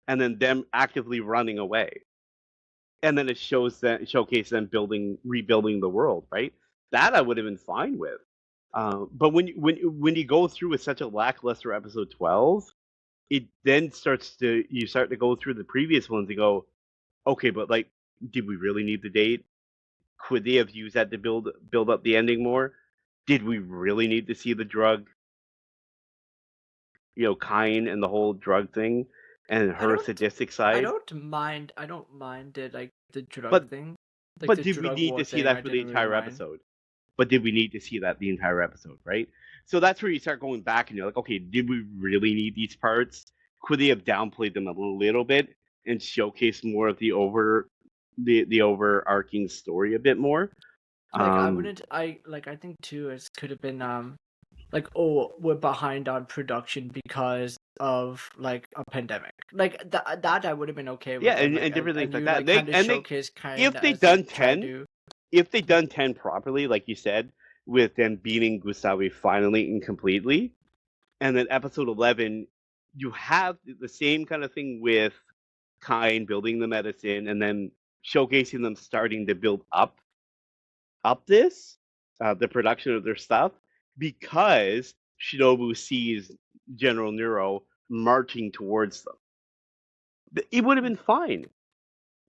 and then them actively running away, and then it showcase them rebuilding the world, right? That I would have been fine with. But when you go through with such a lackluster episode 12, it then you start to go through the previous ones and go, okay, but like, did we really need the date? Could they have used that to build up the ending more? Did we really need to see the drug, Kine and the whole drug thing and I her don't sadistic I side? don't mind the like the drug But thing. Like but the did we drug need war to see thing that I for the didn't really entire mind. episode? But did we need to see that the entire episode, right? So that's where you start going back and you're like, okay, did we really need these parts? Could they have downplayed them a little bit and showcased more of the overarching story a bit more? Like I Um, wouldn't I think too it could have been like, oh, we're behind on production because of like a pandemic. Like that I would have been okay yeah, with, and and like different things and like you that. like They kind of and they showcase kind if they as they done try to 10, do. if they done 10 properly, like you said, with them beating Gustavi finally and completely, and then episode 11, you have the same kind of thing with Kine building the medicine and then showcasing them starting to build up the production of their stuff, because Shinobu sees General Nero marching towards them. It would have been fine.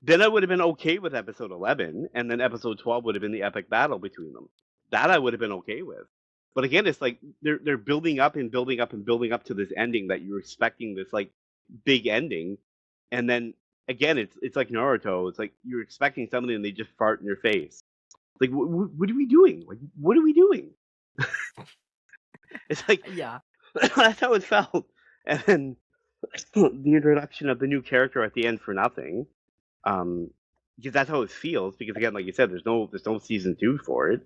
Then I would have been okay with episode 11, and then episode 12 would have been the epic battle between them. That I would have been okay with. But again, it's like they're building up and building up and building up to this ending that you're expecting, this like big ending, and then again, it's like Naruto. It's like you're expecting something and they just fart in your face. Like, what are we doing? Like, what are we doing? It's like Yeah. that's how it felt. And then the introduction of the new character at the end for nothing. Because that's how it feels. Because again, like you said, there's no season 2 for it.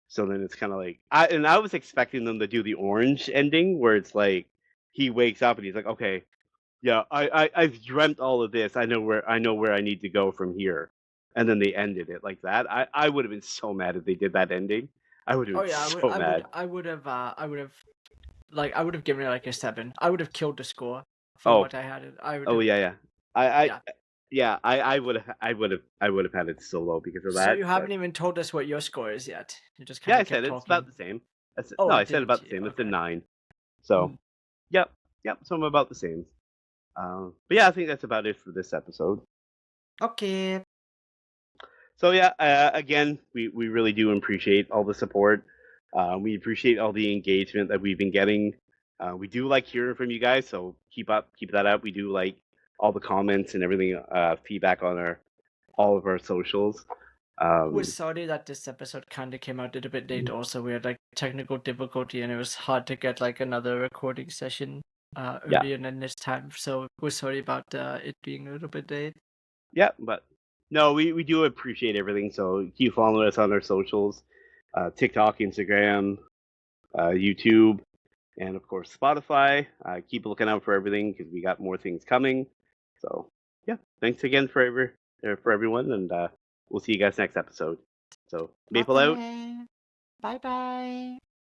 So then it's kind of like I was expecting them to do the orange ending where it's like he wakes up and he's like, okay, yeah, I've dreamt all of this. I know where I need to go from here. And then they ended it like that. I would have been so mad if they did that ending. I would have Oh been yeah, so mad. I would have like I would have given it like a 7. I would have killed the score for Oh, what I had it. I would oh have. yeah, yeah. I Yeah. yeah, I would have had it so low because of So that. you But haven't even told us what your score is yet. You just yeah, kind I of said kept it's about talking. the same. Oh, No, I I said didn't. about the same. It's a Okay. 9. Mm. So, yep, yep. So I'm about the same. But yeah, I think that's about it for this episode. Okay. So yeah, again, we really do appreciate all the support. We appreciate all the engagement that we've been getting. We do like hearing from you guys, so keep that up. We do like all the comments and everything, feedback on all of our socials. We're Um, sorry that this episode kind of came out a little bit late. Also, we had like technical difficulty, and it was hard to get like another recording session yeah, earlier than this time. So we're sorry about it being a little bit late. yeah, but no, we do appreciate everything. So keep following us on our socials, TikTok, Instagram, YouTube, and of course Spotify. Keep looking out for everything because we got more things coming. So yeah, thanks again for everyone, and we'll see you guys next episode. So Maple out. Okay. Bye bye.